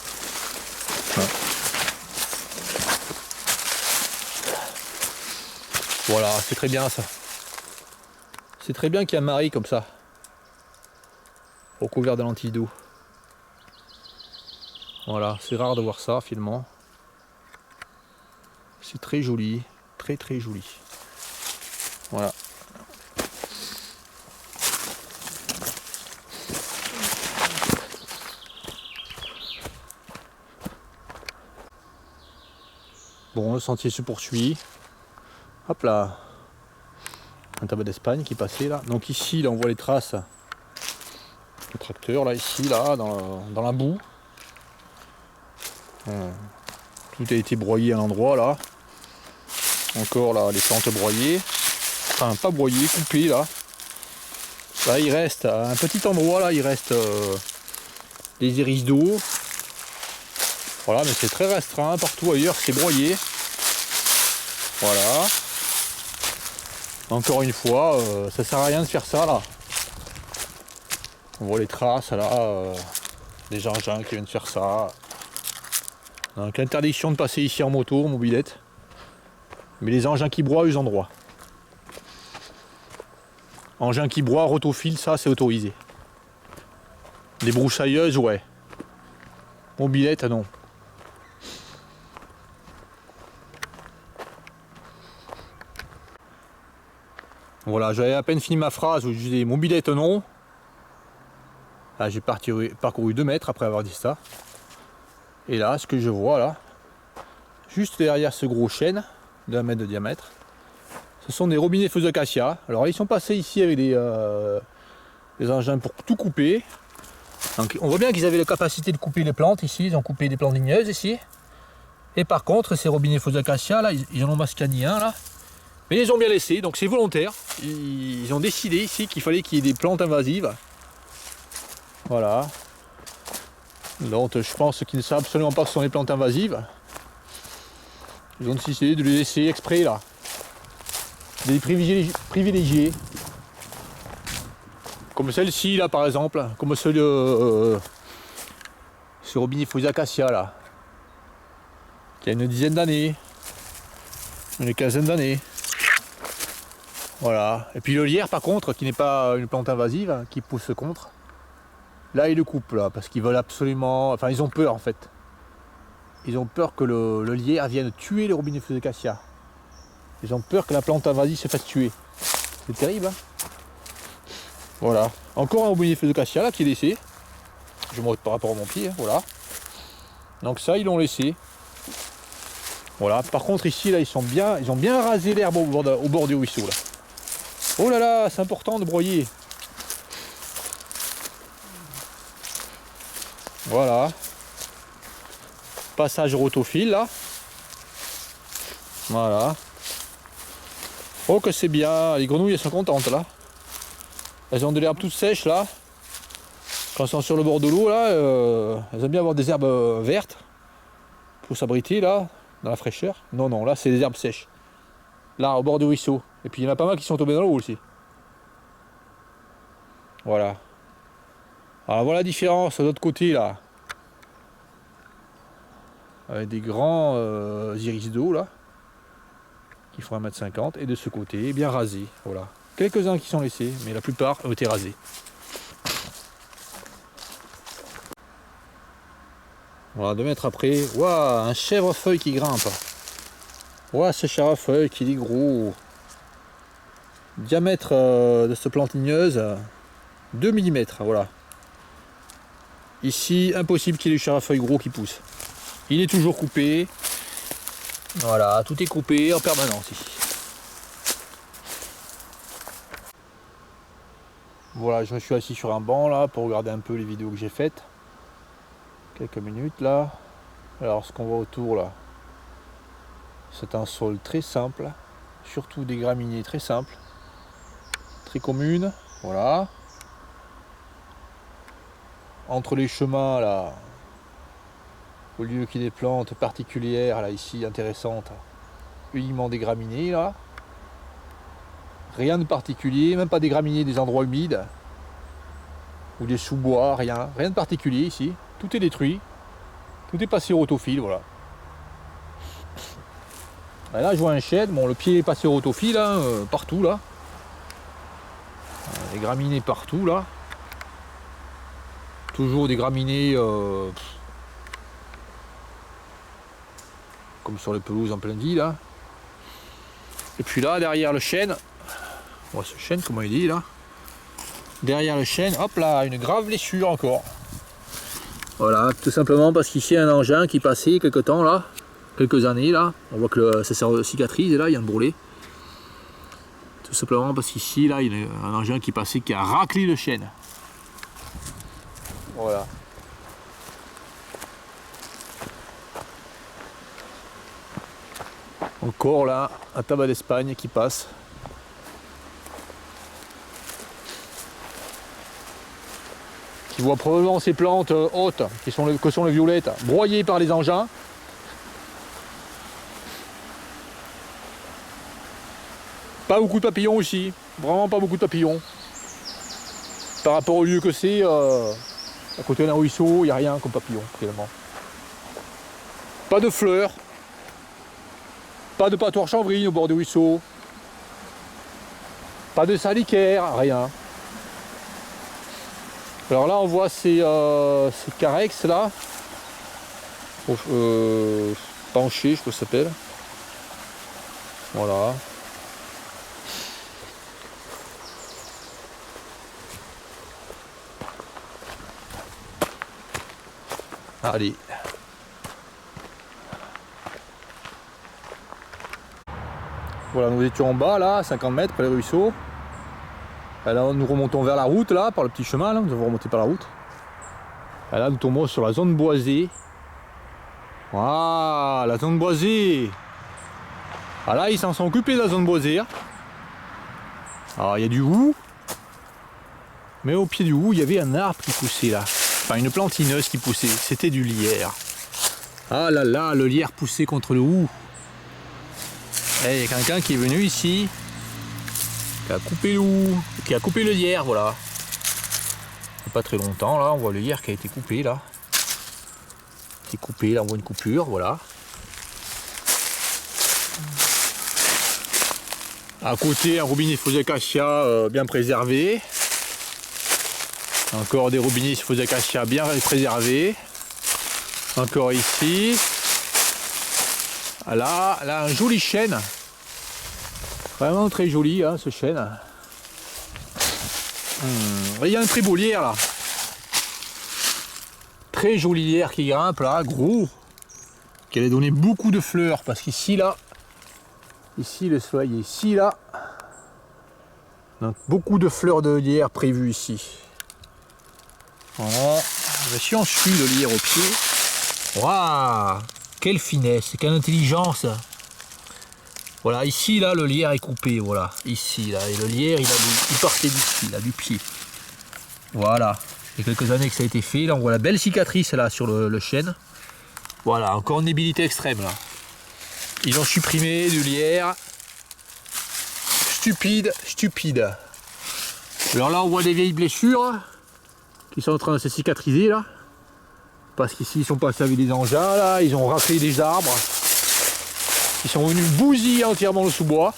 A: Voilà, c'est très bien ça. C'est très bien qu'il y ait un marais comme ça. Recouvert de lentilles d'eau. Voilà, c'est rare de voir ça finalement. C'est très joli, très très joli. Voilà. Bon, le sentier se poursuit. Hop là. Un tabac d'Espagne qui passait là. Donc ici, là, on voit les traces du tracteur, là, ici, là, dans la boue. Tout a été broyé à l'endroit, là. Encore, là, les plantes broyées. Enfin, pas broyées, coupées, là. Là, il reste, à un petit endroit, là, il reste des iris d'eau. Voilà, mais c'est très restreint. Partout ailleurs, c'est broyé. Voilà. Encore une fois, ça sert à rien de faire ça là. On voit les traces là, des engins qui viennent faire ça. Donc interdiction de passer ici en moto, en mobilette. Mais les engins qui broient, ils ont droit. Engins qui broient, rotophile, ça c'est autorisé. Les broussailleuses, ouais. Mobilette, non. Voilà, j'avais à peine fini ma phrase où je disais mobilette, non. Là, j'ai parcouru 2 mètres après avoir dit ça. Et là, ce que je vois là, juste derrière ce gros chêne d'1 mètre de diamètre, ce sont des robinets feux d'acacia. Alors ils sont passés ici avec des engins pour tout couper. Donc on voit bien qu'ils avaient la capacité de couper les plantes ici, ils ont coupé des plantes ligneuses ici. Et par contre, ces robinets feux d'acacia là, ils en ont mascagné un là. Mais ils ont bien laissé, donc c'est volontaire. Ils ont décidé ici qu'il fallait qu'il y ait des plantes invasives. Voilà. Donc je pense qu'ils ne savent absolument pas que ce sont des plantes invasives. Ils ont décidé de les laisser exprès là. De les privilégier. Comme celle-ci là par exemple. Comme ce robinet feux acacia là. Qui a une dizaine d'années. Une quinzaine d'années. Voilà. Et puis le lierre par contre, qui n'est pas une plante invasive, qui pousse contre. Là ils le coupent là, parce qu'ils veulent absolument. Enfin ils ont peur en fait. Ils ont peur que le lierre vienne tuer les robinets feux d'acacia. Ils ont peur que la plante invasive se fasse tuer. C'est terrible hein. Voilà. Encore un robinet feux d'acacia là qui est laissé. Je monte par rapport à mon pied, hein, voilà. Donc ça ils l'ont laissé. Voilà. Par contre ici là ils ont bien rasé l'herbe au bord du ruisseau là. Oh là là, c'est important de broyer. Voilà. Passage rotophile là. Voilà. Oh que c'est bien, les grenouilles elles sont contentes là. Elles ont de l'herbe toute sèche là. Quand elles sont sur le bord de l'eau là, elles aiment bien avoir des herbes vertes pour s'abriter là, dans la fraîcheur. Non, non, là c'est des herbes sèches. Là, au bord du ruisseau. Et puis il y en a pas mal qui sont tombés dans l'eau aussi. Voilà. Alors voilà la différence de l'autre côté là. Avec des grands iris d'eau là. Qui font 1,50 m. Et de ce côté, bien rasés. Voilà. Quelques-uns qui sont laissés, mais la plupart ont été rasés. Voilà, 2 mètres après. Waouh, un chèvrefeuille qui grimpe. Waouh, ce chèvrefeuille qui est gros. Diamètre de cette plante ligneuse, 2 mm. Voilà. Ici, impossible qu'il y ait du chèvrefeuille gros qui pousse. Il est toujours coupé. Voilà, tout est coupé en permanence ici. Voilà, je me suis assis sur un banc là pour regarder un peu les vidéos que j'ai faites. Quelques minutes là. Alors ce qu'on voit autour là, c'est un sol très simple, surtout des graminées très simples, très communes. Voilà. Entre les chemins là, au lieu qu'il y ait des plantes particulières là ici intéressantes, uniquement des graminées là. Rien de particulier, même pas des graminées des endroits humides ou des sous-bois, rien de particulier ici. Tout est détruit, tout est passé au rotophile, voilà. Et là je vois un chêne, bon le pied est passé au rotophile hein, partout là. Des graminées partout là. Toujours des graminées comme sur les pelouses en pleine ville là. Et puis là derrière le chêne, on voit ce chêne comment il est là. Derrière le chêne, hop là, une grave blessure encore. Voilà, tout simplement parce qu'ici il y a un engin qui passait quelque temps là, quelques années là. On voit que ça cicatrise et là il y a un brûlé. Tout simplement parce qu'ici là il y a un engin qui passait qui a raclé le chêne. Voilà. Encore là, un tabac d'Espagne qui passe. Qui voit probablement ces plantes hautes, que sont les violettes, broyées par les engins. Pas beaucoup de papillons ici, vraiment pas beaucoup de papillons. Par rapport au lieu que c'est, à côté d'un ruisseau, il n'y a rien comme papillon finalement. Pas de fleurs, pas de patoir chanvrine au bord du ruisseau, pas de salicaire, rien. Alors là on voit ces carex là, penché je crois que ça s'appelle. Voilà. Allez. Voilà, nous étions en bas là, à 50 mètres près du ruisseau. Et là nous remontons vers la route là, par le petit chemin là, nous avons remonté par la route. Et là nous tombons sur la zone boisée. Waouh, la zone boisée. Ah là ils s'en sont occupés de la zone boisée. Alors il y a du hou. Mais au pied du hou, il y avait un arbre qui poussait là. Enfin une plantineuse qui poussait, c'était du lierre. Ah là là, le lierre poussait contre le hou. Et il y a quelqu'un qui est venu ici, qui a coupé le hou, qui a coupé le lierre, voilà. Il n'y a pas très longtemps là, on voit le lierre qui a été coupé là. Qui est coupé, là on voit une coupure, voilà. À côté, un robinet faux acacia bien préservé. Encore des robinets faux acacia bien préservés. Encore ici. Là, un joli chêne. Vraiment très joli hein, ce chêne. Il y a un très beau lierre là. Très joli lierre qui grimpe là, gros. Qui allait donner beaucoup de fleurs parce qu'ici là, ici le soleil, ici là. Donc beaucoup de fleurs de lierre prévues ici. Voilà. Si on suit le lierre au pied. Waouh! Quelle finesse, quelle intelligence. Voilà, ici là le lierre est coupé, voilà, ici là, et le lierre il partait d'ici, là, du pied. Voilà, il y a quelques années que ça a été fait, là on voit la belle cicatrice là sur le chêne. Voilà, encore une débilité extrême là. Ils ont supprimé du lierre. Stupide, stupide. Alors là on voit des vieilles blessures qui sont en train de se cicatriser là. Parce qu'ici ils sont passés avec des engins là, ils ont raclé des arbres. Ils sont venus bousiller entièrement le sous-bois.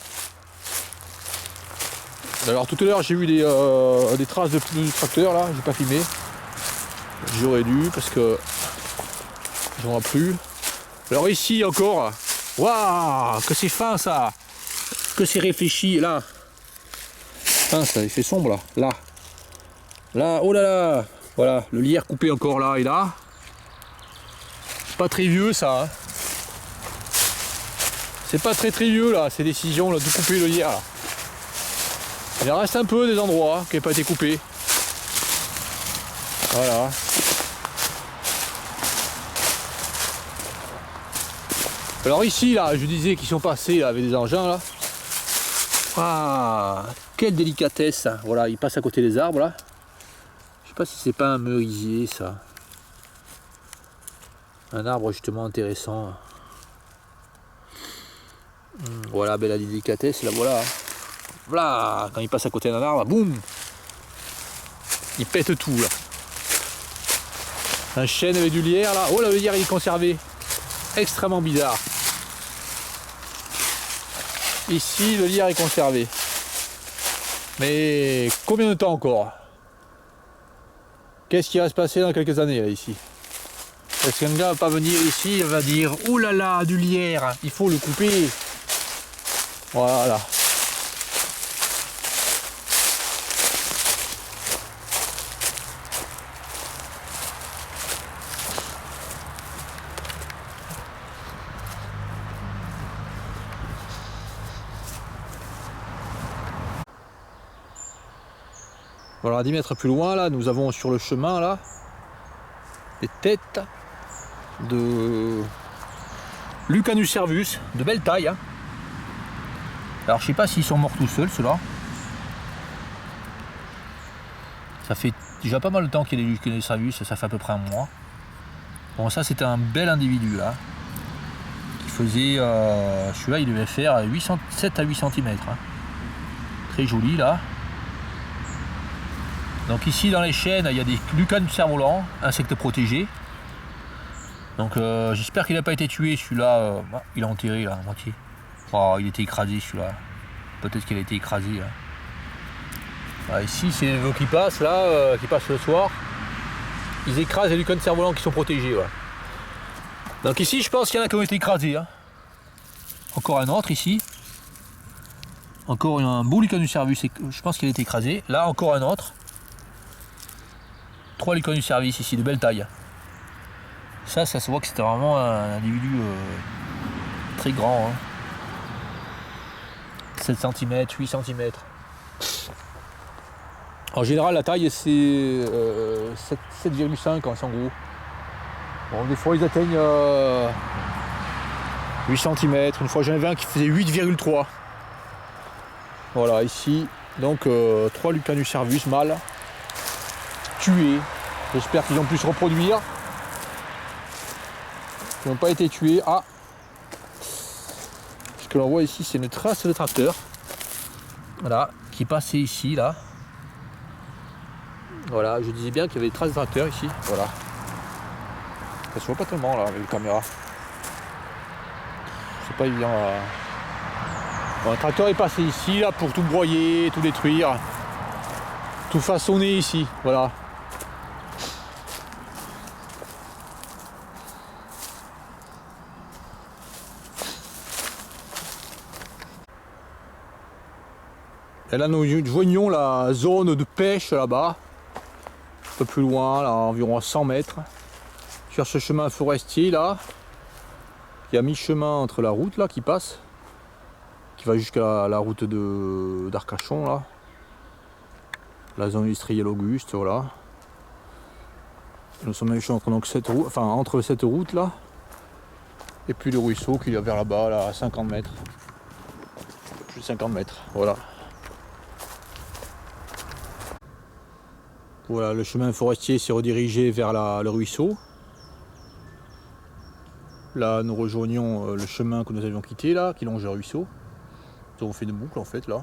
A: Alors tout à l'heure j'ai vu des traces de pneus du tracteur là, j'ai pas filmé. J'aurais dû parce que j'en ai plus. Alors ici encore, waouh, que c'est fin ça, que c'est réfléchi là. Fin ça, il fait sombre là, là, oh là là, voilà, le lierre coupé encore là et là. Pas très vieux ça. Hein. C'est pas très vieux là, ces décisions là, de couper le lierre là. Il en reste un peu des endroits qui n'ont pas été coupés. Voilà. Alors ici là, je disais qu'ils sont passés là, avec des engins là. Ah, quelle délicatesse. Voilà, ils passent à côté des arbres là. Je sais pas si c'est pas un merisier ça. Un arbre justement intéressant. Voilà, belle délicatesse, là voilà. Voilà, quand il passe à côté d'un arbre, boum, il pète tout là. Un chêne avec du lierre là. Oh là, le lierre il est conservé. Extrêmement bizarre. Ici, le lierre est conservé. Mais combien de temps encore? Qu'est-ce qui va se passer dans quelques années là ici? Est-ce qu'un gars va pas venir ici et va dire oh là là, du lierre, il faut le couper. Voilà. Voilà, 10 mètres plus loin là, nous avons sur le chemin là des têtes de Lucanus cervus, de belle taille. Hein. Alors je sais pas s'ils sont morts tout seuls ceux-là. Ça fait déjà pas mal de temps qu'il y a des Lucanus cervus, ça fait à peu près un mois. Bon ça c'était un bel individu là. Qui faisait, celui-là il devait faire 7 à 8 cm. Hein. très joli là. Donc ici dans les chênes, il y a des lucans du cerf-volant, insectes protégés. Donc j'espère qu'il n'a pas été tué celui-là. Il est enterré là à moitié. Oh, il était écrasé celui-là. Peut-être qu'il a été écrasé là. Voilà, ici c'est les veaux qui passent là, qui passent le soir. Ils écrasent les lucans de cerf-volant qui sont protégés. Voilà. Donc ici je pense qu'il y en a qui ont été écrasés. Hein. Encore un autre ici. Encore un beau lucan du service, je pense qu'il a été écrasé. Là encore un autre. 3 lucans du service ici, de belle taille. Ça se voit que c'était vraiment un individu très grand. Hein. 7 cm, 8 cm. En général, la taille c'est 7,5 en gros. Bon, des fois ils atteignent 8 cm. Une fois j'en avais un qui faisait 8,3. Voilà, ici, donc 3 lucans du service mâles tués. J'espère qu'ils ont pu se reproduire. Ils n'ont pas été tués. Ah, ce que l'on voit ici, c'est une trace de tracteur. Voilà, qui passait ici, là. Voilà, je disais bien qu'il y avait des traces de tracteur ici. Voilà. Ça se voit pas tellement là avec la caméra. C'est pas évident là. Bon, le tracteur est passé ici là pour tout broyer, tout détruire, tout façonner ici. Voilà. Et là nous joignons la zone de pêche là-bas, un peu plus loin, là, environ à 100 mètres, sur ce chemin forestier là, qui est à mi-chemin entre la route là qui passe, qui va jusqu'à la route d'Arcachon là, la zone industrielle Auguste, voilà. Nous sommes entre, donc, entre cette route là, et puis le ruisseau qui est vers là-bas, là, à 50 mètres, plus de 50 mètres, voilà. Voilà, le chemin forestier s'est redirigé vers le ruisseau. Là, nous rejoignons le chemin que nous avions quitté, là, qui longe le ruisseau. Nous avons fait une boucle, en fait, là.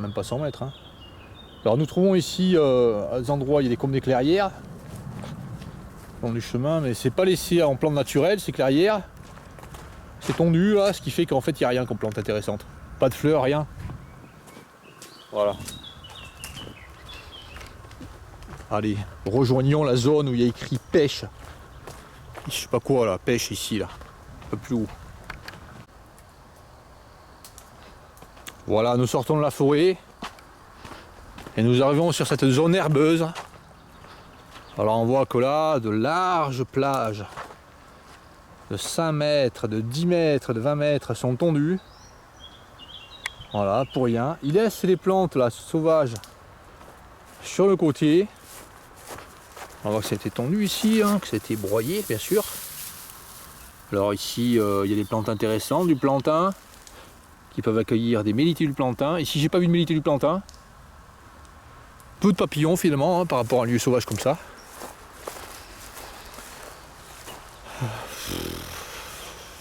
A: Même pas 100 mètres. Hein. Alors, nous trouvons ici, à des endroits, il y a comme des clairières. Au long du chemin, mais c'est pas laissé en plante naturelle, ces clairières. C'est tondu, là, ce qui fait qu'en fait, il n'y a rien comme plante intéressante. Pas de fleurs, rien. Voilà. Allez, rejoignons la zone où il y a écrit pêche. Je sais pas quoi là, pêche ici là, un peu plus haut. Voilà, nous sortons de la forêt et nous arrivons sur cette zone herbeuse. Alors on voit que là, de larges plages de 5 mètres, de 10 mètres, de 20 mètres sont tondues. Voilà, pour rien. Il laisse les plantes là sauvages sur le côté. On voit que ça a été tondu ici, hein, que ça a été broyé bien sûr. Alors ici il y a des plantes intéressantes, du plantain, qui peuvent accueillir des mélités plantain. Ici j'ai pas vu de mélités plantain. Peu de papillons finalement hein, par rapport à un lieu sauvage comme ça.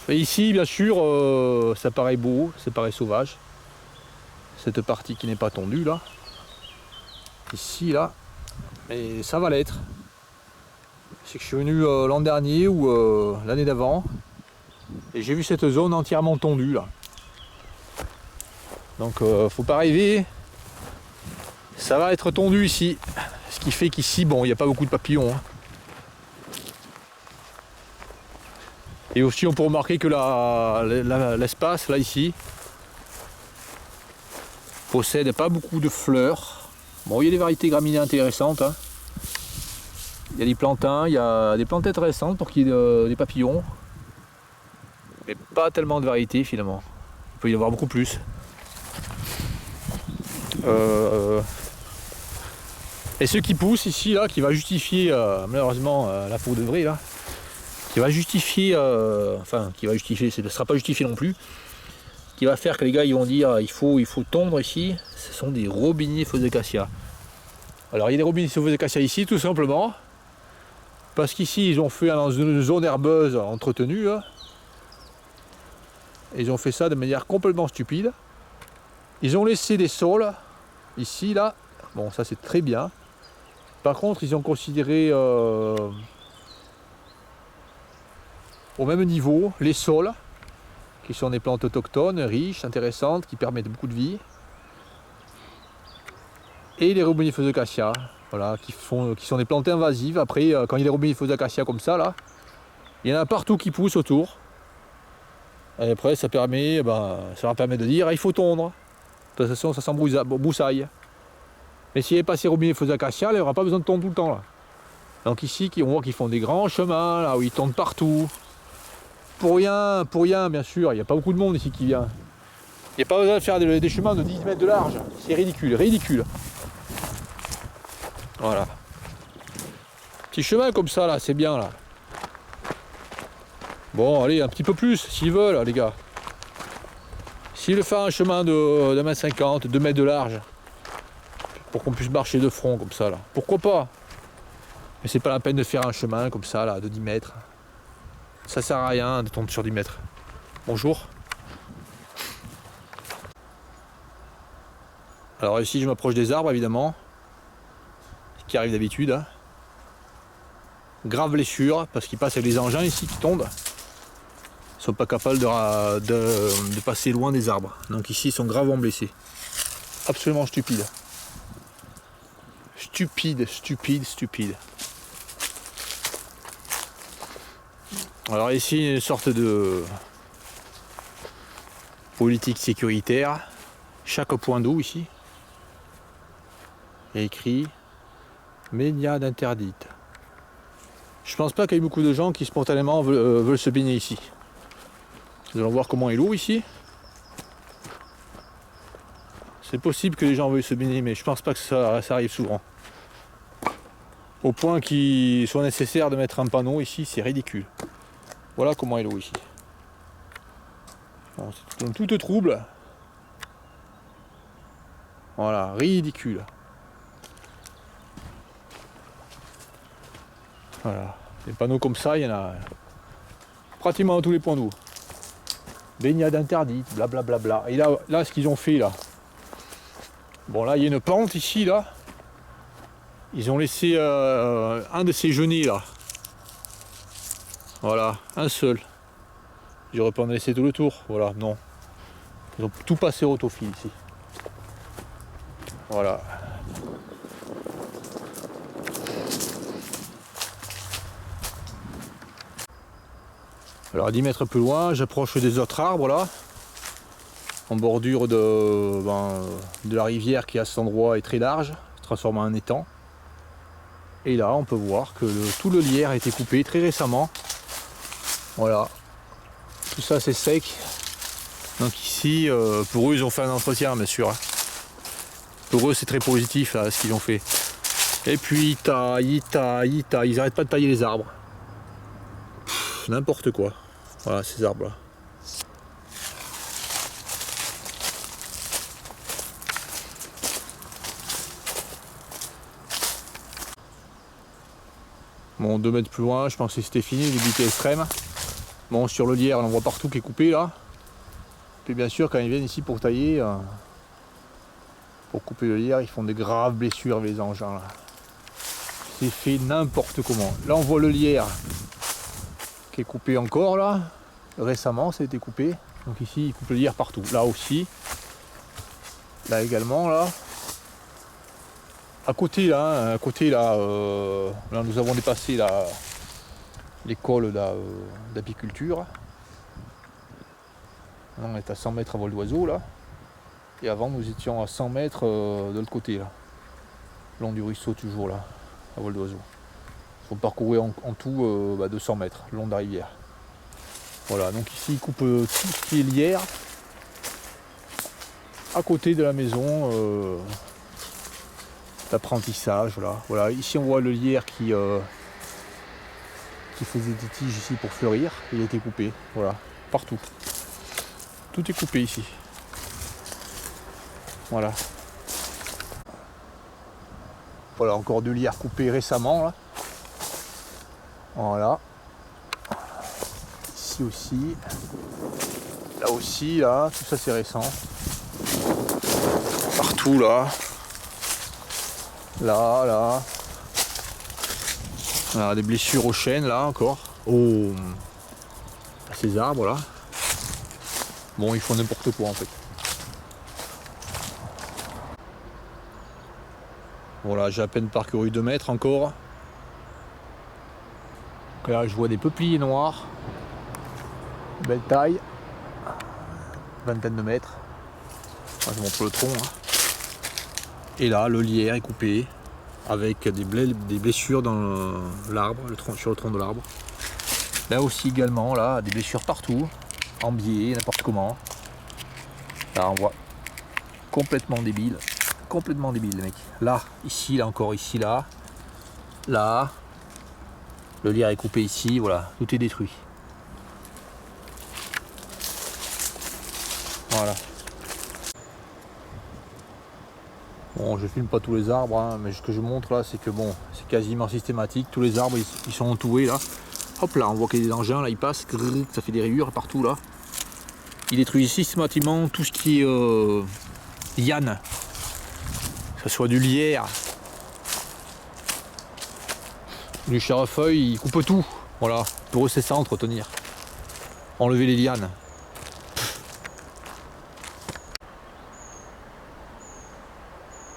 A: Et ici bien sûr ça paraît beau, ça paraît sauvage. Cette partie qui n'est pas tondue là. Ici là. Et ça va l'être. C'est que je suis venu l'an dernier ou l'année d'avant et j'ai vu cette zone entièrement tondue là. Donc faut pas rêver, ça va être tondu ici. Ce qui fait qu'ici bon il n'y a pas beaucoup de papillons. Hein. Et aussi on peut remarquer que l'espace là ici possède pas beaucoup de fleurs. Bon il y a des variétés graminées intéressantes. Hein. Il y a des plantains, il y a des plantes intéressantes pour qu'il y ait des papillons. Mais pas tellement de variétés finalement. Il peut y en avoir beaucoup plus. Et ce qui pousse ici, là, qui va justifier malheureusement la peau de vrai, là, qui va justifier, ce ne sera pas justifié non plus, qui va faire que les gars ils vont dire il faut tondre ici, ce sont des robiniers feux d'acacia. Alors il y a des robiniers feux d'acacia ici tout simplement. Parce qu'ici ils ont fait dans une zone herbeuse entretenue. Là. Ils ont fait ça de manière complètement stupide. Ils ont laissé des sols, ici, là. Bon, ça c'est très bien. Par contre, ils ont considéré au même niveau les sols, qui sont des plantes autochtones, riches, intéressantes, qui permettent beaucoup de vie. Et les rébonifeuses d'acacia, voilà, qui sont des plantes invasives. Après, quand il y a des rébonifeuses d'acacia comme ça, là, il y en a partout qui poussent autour. Et après, ça leur permet de dire, ah, il faut tondre. De toute façon, ça s'embroussaille. Mais s'il n'y avait pas ces rébonifeuses d'acacia, il n'y aura pas besoin de tondre tout le temps, là. Donc ici, on voit qu'ils font des grands chemins, là, où ils tondent partout. Pour rien, bien sûr, il n'y a pas beaucoup de monde ici qui vient. Il n'y a pas besoin de faire des chemins de 10 mètres de large. C'est ridicule, ridicule. Voilà. Petit chemin comme ça, là, c'est bien, là. Bon, allez, un petit peu plus, s'ils veulent, les gars. S'ils veulent faire un chemin de 1,50 m, 2 mètres de large, pour qu'on puisse marcher de front, comme ça, là. Pourquoi pas? Mais c'est pas la peine de faire un chemin comme ça, là, de 10 mètres. Ça sert à rien de tomber sur 10 mètres. Bonjour. Alors ici, je m'approche des arbres, évidemment. Ce qui arrive d'habitude. Hein. Grave blessure, parce qu'ils passent avec les engins ici qui tombent. Ils sont pas capables de passer loin des arbres. Donc ici, ils sont gravement blessés. Absolument stupide. Stupide. Alors ici, une sorte de politique sécuritaire. Chaque point d'eau ici est écrit baignade interdite. Je pense pas qu'il y ait beaucoup de gens qui spontanément veulent se baigner ici. Nous allons voir comment est l'eau ici. C'est possible que les gens veuillent se baigner, mais je pense pas que ça arrive souvent. Au point qu'il soit nécessaire de mettre un panneau ici, c'est ridicule. Voilà comment est l'eau ici. Bon, c'est tout trouble. Voilà, ridicule. Voilà, des panneaux comme ça, il y en a pratiquement à tous les points d'eau. Baignade interdite, blablabla. Bla bla bla. Et là, ce qu'ils ont fait là. Bon, là, il y a une pente ici, là. Ils ont laissé un de ces genêts là. Voilà, un seul. J'aurais pas en laissé tout le tour. Voilà, non. Ils ont tout passé au autofil ici. Voilà. Alors à 10 mètres plus loin, j'approche des autres arbres là. En bordure de la rivière qui à cet endroit est très large, se transforme en un étang. Et là on peut voir que tout le lierre a été coupé très récemment. Voilà. Tout ça c'est sec. Donc ici, pour eux ils ont fait un entretien bien sûr. Pour eux c'est très positif là, ce qu'ils ont fait. Et puis ils n'arrêtent pas de tailler les arbres. N'importe quoi. Voilà ces arbres là. Bon, 2 mètres plus loin, je pensais que c'était fini, l'humidité extrême. Bon, sur le lierre, on en voit partout qui est coupé là. Puis bien sûr, quand ils viennent ici pour tailler, pour couper le lierre, ils font des graves blessures avec les engins là. C'est fait n'importe comment. Là, on voit le lierre qui est coupé encore là. Récemment, ça a été coupé. Donc ici, ils coupent le lierre partout. Là aussi. Là également, là. À côté là, là nous avons dépassé l'école d'apiculture. On est à 100 mètres à vol d'oiseau là. Et avant nous étions à 100 mètres de l'autre côté là. Long du ruisseau toujours là, à vol d'oiseau. Il faut parcourir en tout 200 mètres, le long de la rivière. Voilà, donc ici ils coupent tout ce qui est lierre. À côté de la maison. D'apprentissage, voilà. Ici on voit le lierre qui faisait des tiges ici pour fleurir. Il a été coupé, voilà, partout. Tout est coupé ici. Voilà. Voilà, encore du lierre coupé récemment là. Voilà. Ici aussi. Là aussi, là, tout ça c'est récent. Partout là. Là. Voilà, des blessures aux chênes là encore. Oh, à ces arbres là. Bon, ils font n'importe quoi en fait. Voilà, j'ai à peine parcouru 2 mètres encore. Donc là, je vois des peupliers noirs. Belle taille. Vingtaine de mètres. Enfin, je montre le tronc. Hein. Et là, le lierre est coupé avec des blessures dans l'arbre, sur le tronc de l'arbre. Là aussi également, là, des blessures partout, en biais, n'importe comment. Là, on voit complètement débile les mecs. Là, ici, là encore, ici, là, là, le lierre est coupé ici, voilà, tout est détruit. Voilà. Bon, je filme pas tous les arbres, hein, mais ce que je montre là, c'est que bon, c'est quasiment systématique. Tous les arbres, ils sont entoués là. Hop là, on voit qu'il y a des engins, là, ils passent, ça fait des rayures partout là. Il détruit systématiquement tout ce qui est liane, que ce soit du lierre, du chèvrefeuille, il coupe tout. Voilà, pour eux c'est ça entretenir. Enlever les lianes.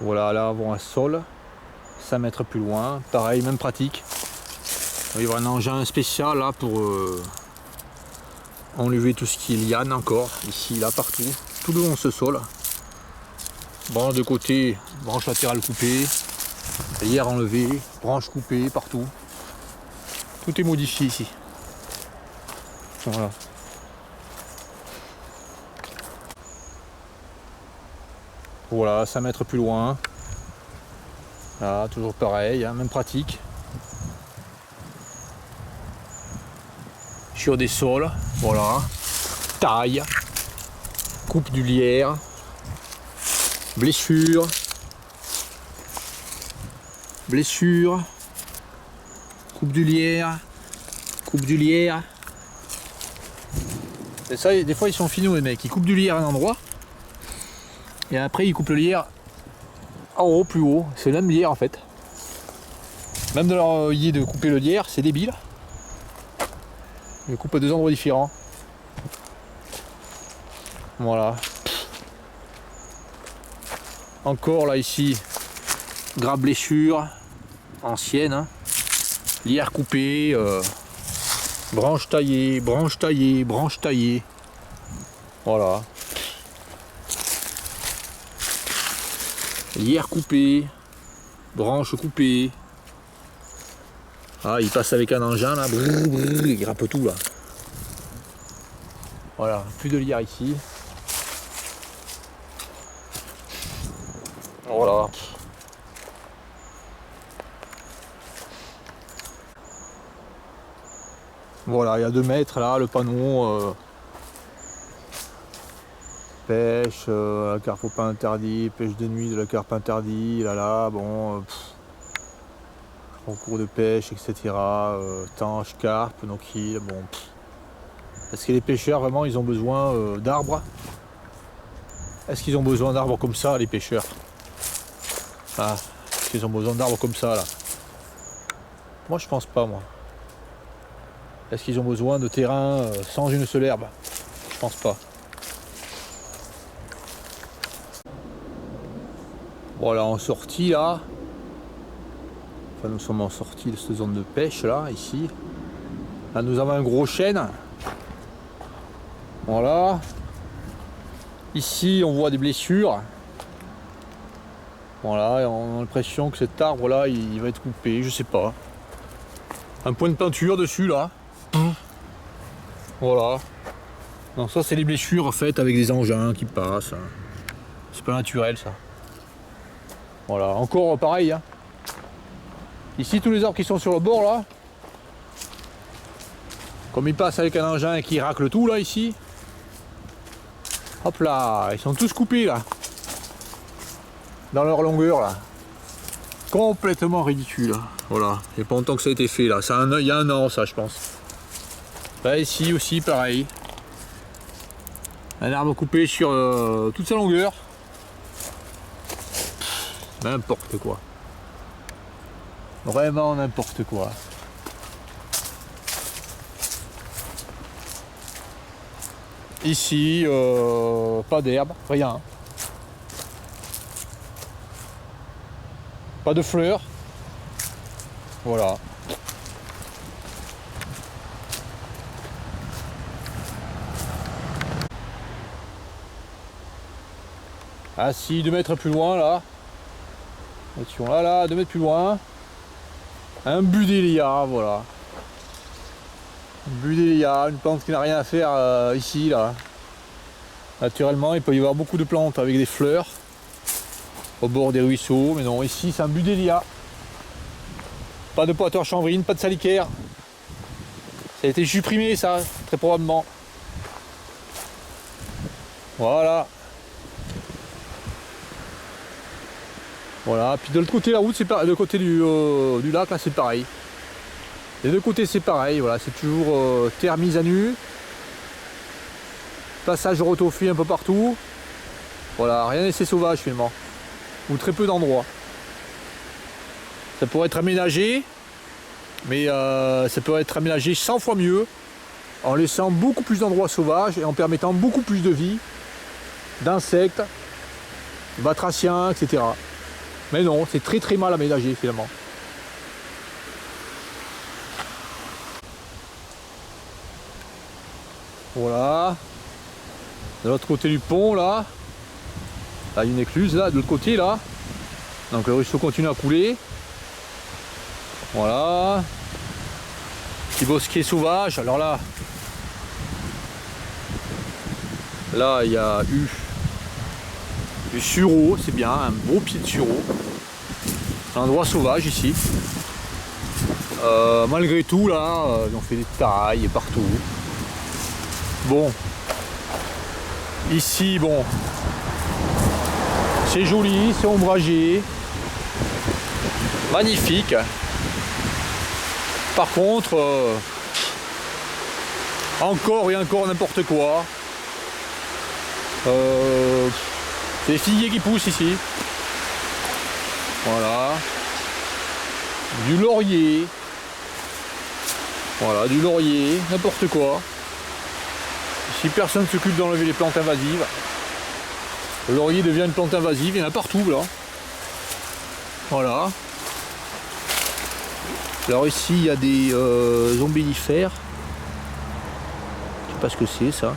A: Voilà, là avant un sol, 5 mètres plus loin, pareil, même pratique. Il va y avoir un engin spécial là pour enlever tout ce qui est liane encore, ici, là, partout, tout le long de ce sol. Branche de côté, branche latérale coupée, lierre enlevé, branche coupée partout. Tout est modifié ici. Voilà. Voilà, 5 mètres plus loin. Là, toujours pareil, hein, même pratique. Sur des sols, voilà. Taille, coupe du lierre, blessure, coupe du lierre. Et ça, des fois ils sont finaux les mecs, ils coupent du lierre à un endroit. Et après, ils coupent le lierre en haut, plus haut. C'est le même lierre en fait. Même de leur idée de couper le lierre, c'est débile. Ils le coupent à 2 endroits différents. Voilà. Encore là, ici, grave blessure. Ancienne. Hein. Lierre coupé. Branche taillée. Voilà. Lierre coupé, branche coupée. Ah, il passe avec un engin là, il râpe tout là. Voilà, plus de lierre ici. Voilà. Voilà, il y a 2 mètres là, le panneau. Pêche, la carpe pas interdit, pêche de nuit de la carpe interdit, là, bon, concours de pêche, etc. Tanche, carpe, noquille, bon. Est-ce que les pêcheurs vraiment ils ont besoin d'arbres? Est-ce qu'ils ont besoin d'arbres comme ça, les pêcheurs? Ah, est-ce qu'ils ont besoin d'arbres comme ça là? Moi je pense pas moi. Est-ce qu'ils ont besoin de terrain sans une seule herbe? Je pense pas. Voilà, en sortie là, enfin nous sommes en sortie de cette zone de pêche là, ici. Là nous avons un gros chêne. Voilà. Ici on voit des blessures. Voilà, et on a l'impression que cet arbre là il va être coupé, je sais pas. Un point de peinture dessus là. Voilà. Donc ça c'est les blessures faites avec des engins qui passent. C'est pas naturel ça. Voilà, encore pareil. Hein. Ici, tous les arbres qui sont sur le bord, là, comme ils passent avec un engin qui racle tout, là, ici. Hop là, ils sont tous coupés, là. Dans leur longueur, là. Complètement ridicule. Voilà, il n'y a pas longtemps que ça a été fait, là. Il y a 1 an, ça, je pense. Là, ici aussi, pareil. Un arbre coupé sur toute sa longueur. N'importe quoi. Vraiment n'importe quoi. Ici, pas d'herbe, rien. Pas de fleurs. Voilà. Ah si, 2 mètres plus loin là. Attention, là, 2 mètres plus loin. Un budélia, voilà. Un budélia, une plante qui n'a rien à faire ici, là. Naturellement, il peut y avoir beaucoup de plantes avec des fleurs au bord des ruisseaux, mais non, ici c'est un budélia. Pas de pointeur chanvrine, pas de salicaire. Ça a été supprimé, ça, très probablement. Voilà. Voilà, puis de l'autre côté de la route, c'est pareil, de l'autre côté du lac, là, c'est pareil. Les deux côtés, c'est pareil, voilà, c'est toujours terre mise à nu. Passage retoffé un peu partout. Voilà, rien d'essai sauvage finalement. Ou très peu d'endroits. Ça pourrait être aménagé, mais ça peut être aménagé 100 fois mieux, en laissant beaucoup plus d'endroits sauvages et en permettant beaucoup plus de vie, d'insectes, batraciens, etc. Mais non, c'est très très mal aménagé finalement. Voilà. De l'autre côté du pont là, il y a une écluse là, de l'autre côté là. Donc le ruisseau continue à couler. Voilà. Petit bosquet sauvage. Alors là, il y a eu du sureau, c'est bien, un beau pied de sureau. Un endroit sauvage ici. Malgré tout là, ils ont fait des tailles partout. Bon. Ici, bon. C'est joli, c'est ombragé. Magnifique. Par contre, encore et encore n'importe quoi. C'est des figuiers qui poussent ici. Voilà. Du laurier. Voilà, du laurier, n'importe quoi. Ici, personne ne s'occupe d'enlever les plantes invasives. Le laurier devient une plante invasive, il y en a partout là. Voilà. Alors ici, il y a des ombellifères. Je sais pas ce que c'est ça.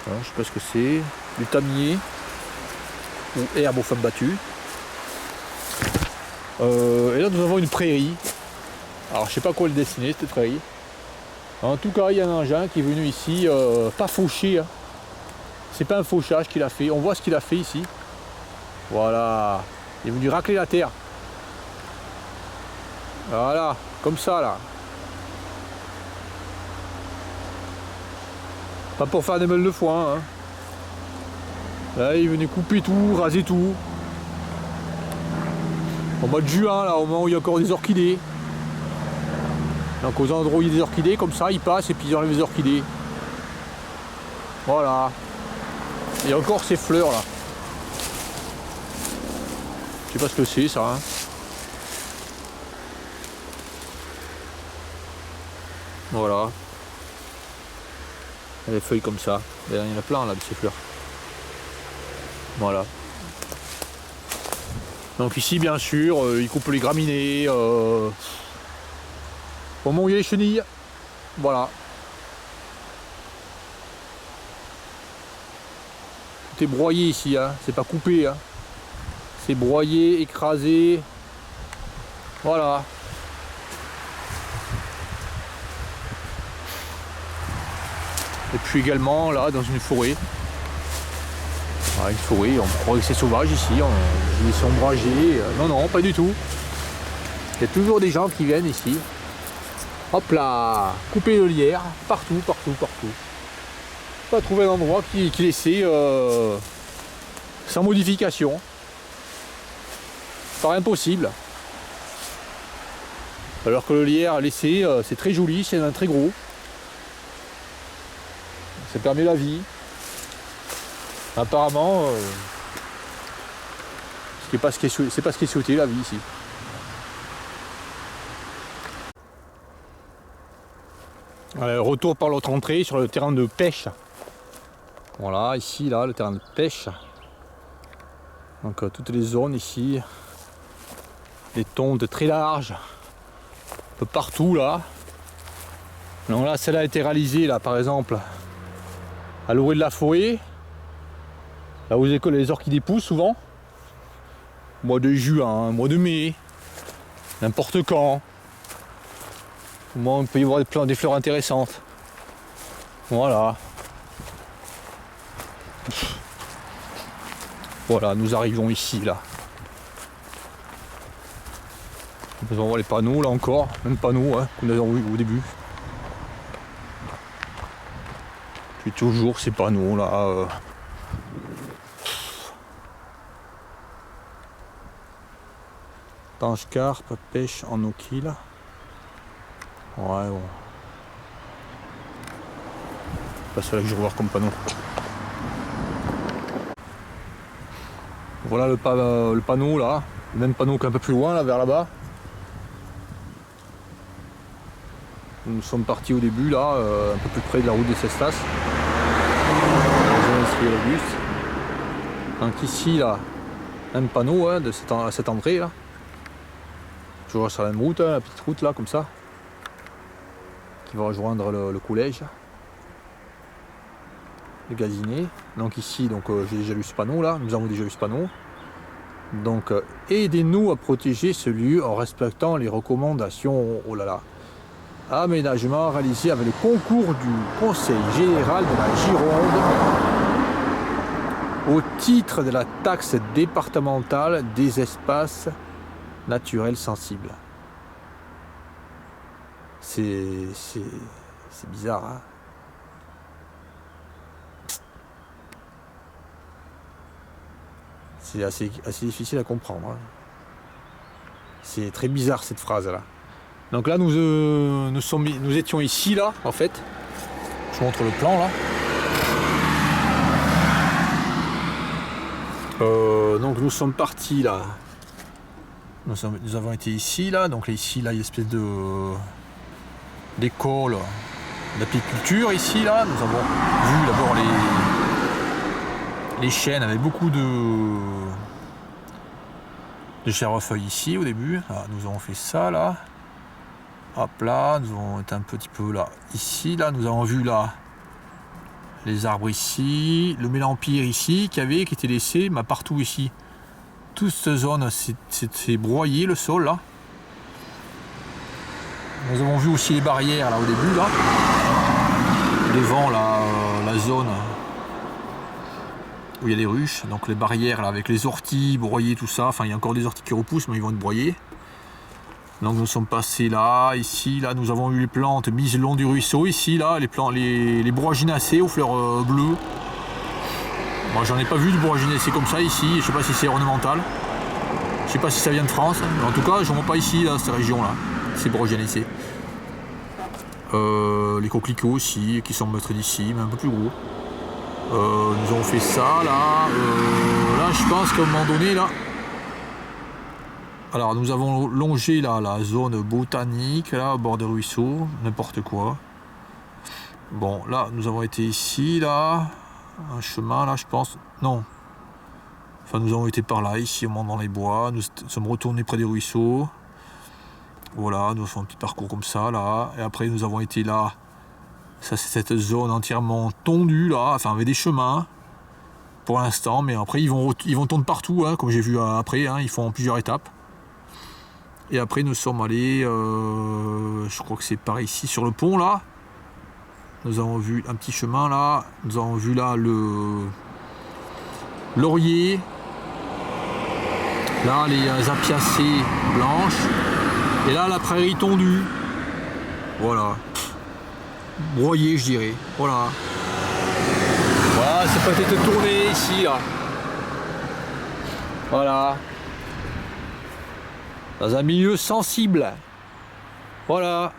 A: Alors, je sais pas ce que c'est. Du tamier ou herbe aux femmes battues. Et là, nous avons une prairie. Alors, je sais pas quoi le dessiner cette prairie. En tout cas, il y a un engin qui est venu ici, pas faucher. Hein. C'est pas un fauchage qu'il a fait. On voit ce qu'il a fait ici. Voilà. Il est venu racler la terre. Voilà, comme ça là. Pas pour faire des meules de foin. Hein. Là, il est venu couper tout, raser tout. Au mois de juin, là, au moment où il y a encore des orchidées. Donc aux endroits où il y a des orchidées, comme ça, ils passent et puis ils enlèvent les orchidées. Voilà. Il y a encore ces fleurs là. Je sais pas ce que c'est ça. Hein. Voilà. Il y a des feuilles comme ça. Il y en a plein là de ces fleurs. Voilà. Donc ici bien sûr, ils coupent les graminées. Au moment où il y a les chenilles. Voilà. Tout est broyé ici, hein. C'est pas coupé. Hein. C'est broyé, écrasé. Voilà. Et puis également là dans une forêt. Voilà, une forêt, on croit que c'est sauvage ici, ils sont ombragés. Non, non, pas du tout. Il y a toujours des gens qui viennent ici. Hop là, couper le lierre, partout, partout, partout. Pas trouver un endroit qui est laissé sans modification. Ça paraît impossible. Alors que le lierre laissé, c'est très joli, c'est un très gros. Ça permet la vie. Apparemment, C'est pas ce qui est souhaité la vie ici. Allez, retour par l'autre entrée sur le terrain de pêche. Voilà, ici, là, le terrain de pêche. Donc toutes les zones ici, des tondes très larges, un peu partout là. Donc là, celle-là a été réalisée là, par exemple, à l'orée de la forêt, là où les orchidées poussent souvent. Mois de juin, mois de mai, n'importe quand. Au moins, on peut y voir des fleurs intéressantes. Voilà. Voilà, nous arrivons ici là. On voit les panneaux là encore, même panneaux hein, qu'on a vu au début. Puis toujours ces panneaux là. Tanche carpe, pêche en eau kill. Ouais bon. C'est pas celui que je vais voir comme panneau. Voilà le panneau là, le même panneau qu'un peu plus loin là, vers là-bas. Nous sommes partis au début là, un peu plus près de la route des Cestas. Donc ici là, même panneau hein, de cette entrée là. Toujours sur la même route, hein, la petite route là comme ça. Qui va rejoindre le collège. Le gazinier. Donc ici, donc j'ai déjà lu ce panneau là, nous avons déjà lu ce panneau. Donc aidez-nous à protéger ce lieu en respectant les recommandations. Oh là là. Aménagement réalisé avec le concours du Conseil général de la Gironde au titre de la taxe départementale des espaces naturels sensibles. C'est bizarre hein. C'est assez difficile à comprendre. Hein. C'est très bizarre cette phrase là. Donc là nous étions ici là en fait. Je vous montre le plan là. Donc nous sommes partis là. Nous avons été ici là. Donc là, ici là il y a une espèce d'école d'apiculture ici là. Nous avons vu d'abord les chênes avec beaucoup de chèvrefeuilles ici au début. Ah, nous avons fait ça là. Hop là, nous avons été un petit peu là. Ici là, nous avons vu là les arbres ici, le mélempire ici qui était laissé, mais partout ici. Toute cette zone c'est broyé le sol là. Nous avons vu aussi les barrières là au début là. Devant la zone où il y a les ruches, donc les barrières là avec les orties broyées, tout ça. Enfin, il y a encore des orties qui repoussent, mais ils vont être broyés. Donc nous sommes passés là, ici, là, nous avons eu les plantes mises le long du ruisseau, ici, là, les broaginacées aux fleurs bleues. Moi, j'en ai pas vu de broaginacées comme ça ici. Je sais pas si c'est ornemental. Je sais pas si ça vient de France. Mais en tout cas, je ne vois pas ici, là, cette région là, ces broaginacées. Les coquelicots aussi, qui semblent être d'ici, mais un peu plus gros. Nous avons fait ça là. Là je pense qu'à un moment donné là. Alors nous avons longé là la zone botanique là au bord des ruisseaux, n'importe quoi. Bon là nous avons été ici là. Un chemin là je pense. Non. Enfin nous avons été par là, ici au moment dans les bois, nous sommes retournés près des ruisseaux. Voilà, nous avons fait un petit parcours comme ça là. Et après nous avons été là. Ça c'est cette zone entièrement tondue là, enfin avec des chemins pour l'instant, mais après ils vont tondre partout, hein, comme j'ai vu après, hein, ils font en plusieurs étapes. Et après nous sommes allés, je crois que c'est par ici sur le pont là. Nous avons vu un petit chemin là, nous avons vu là le laurier, là les apiacées blanches, et là la prairie tondue. Voilà. Broyé je dirais, voilà. Voilà, c'est peut-être tourné ici là. Voilà. Dans un milieu sensible. Voilà.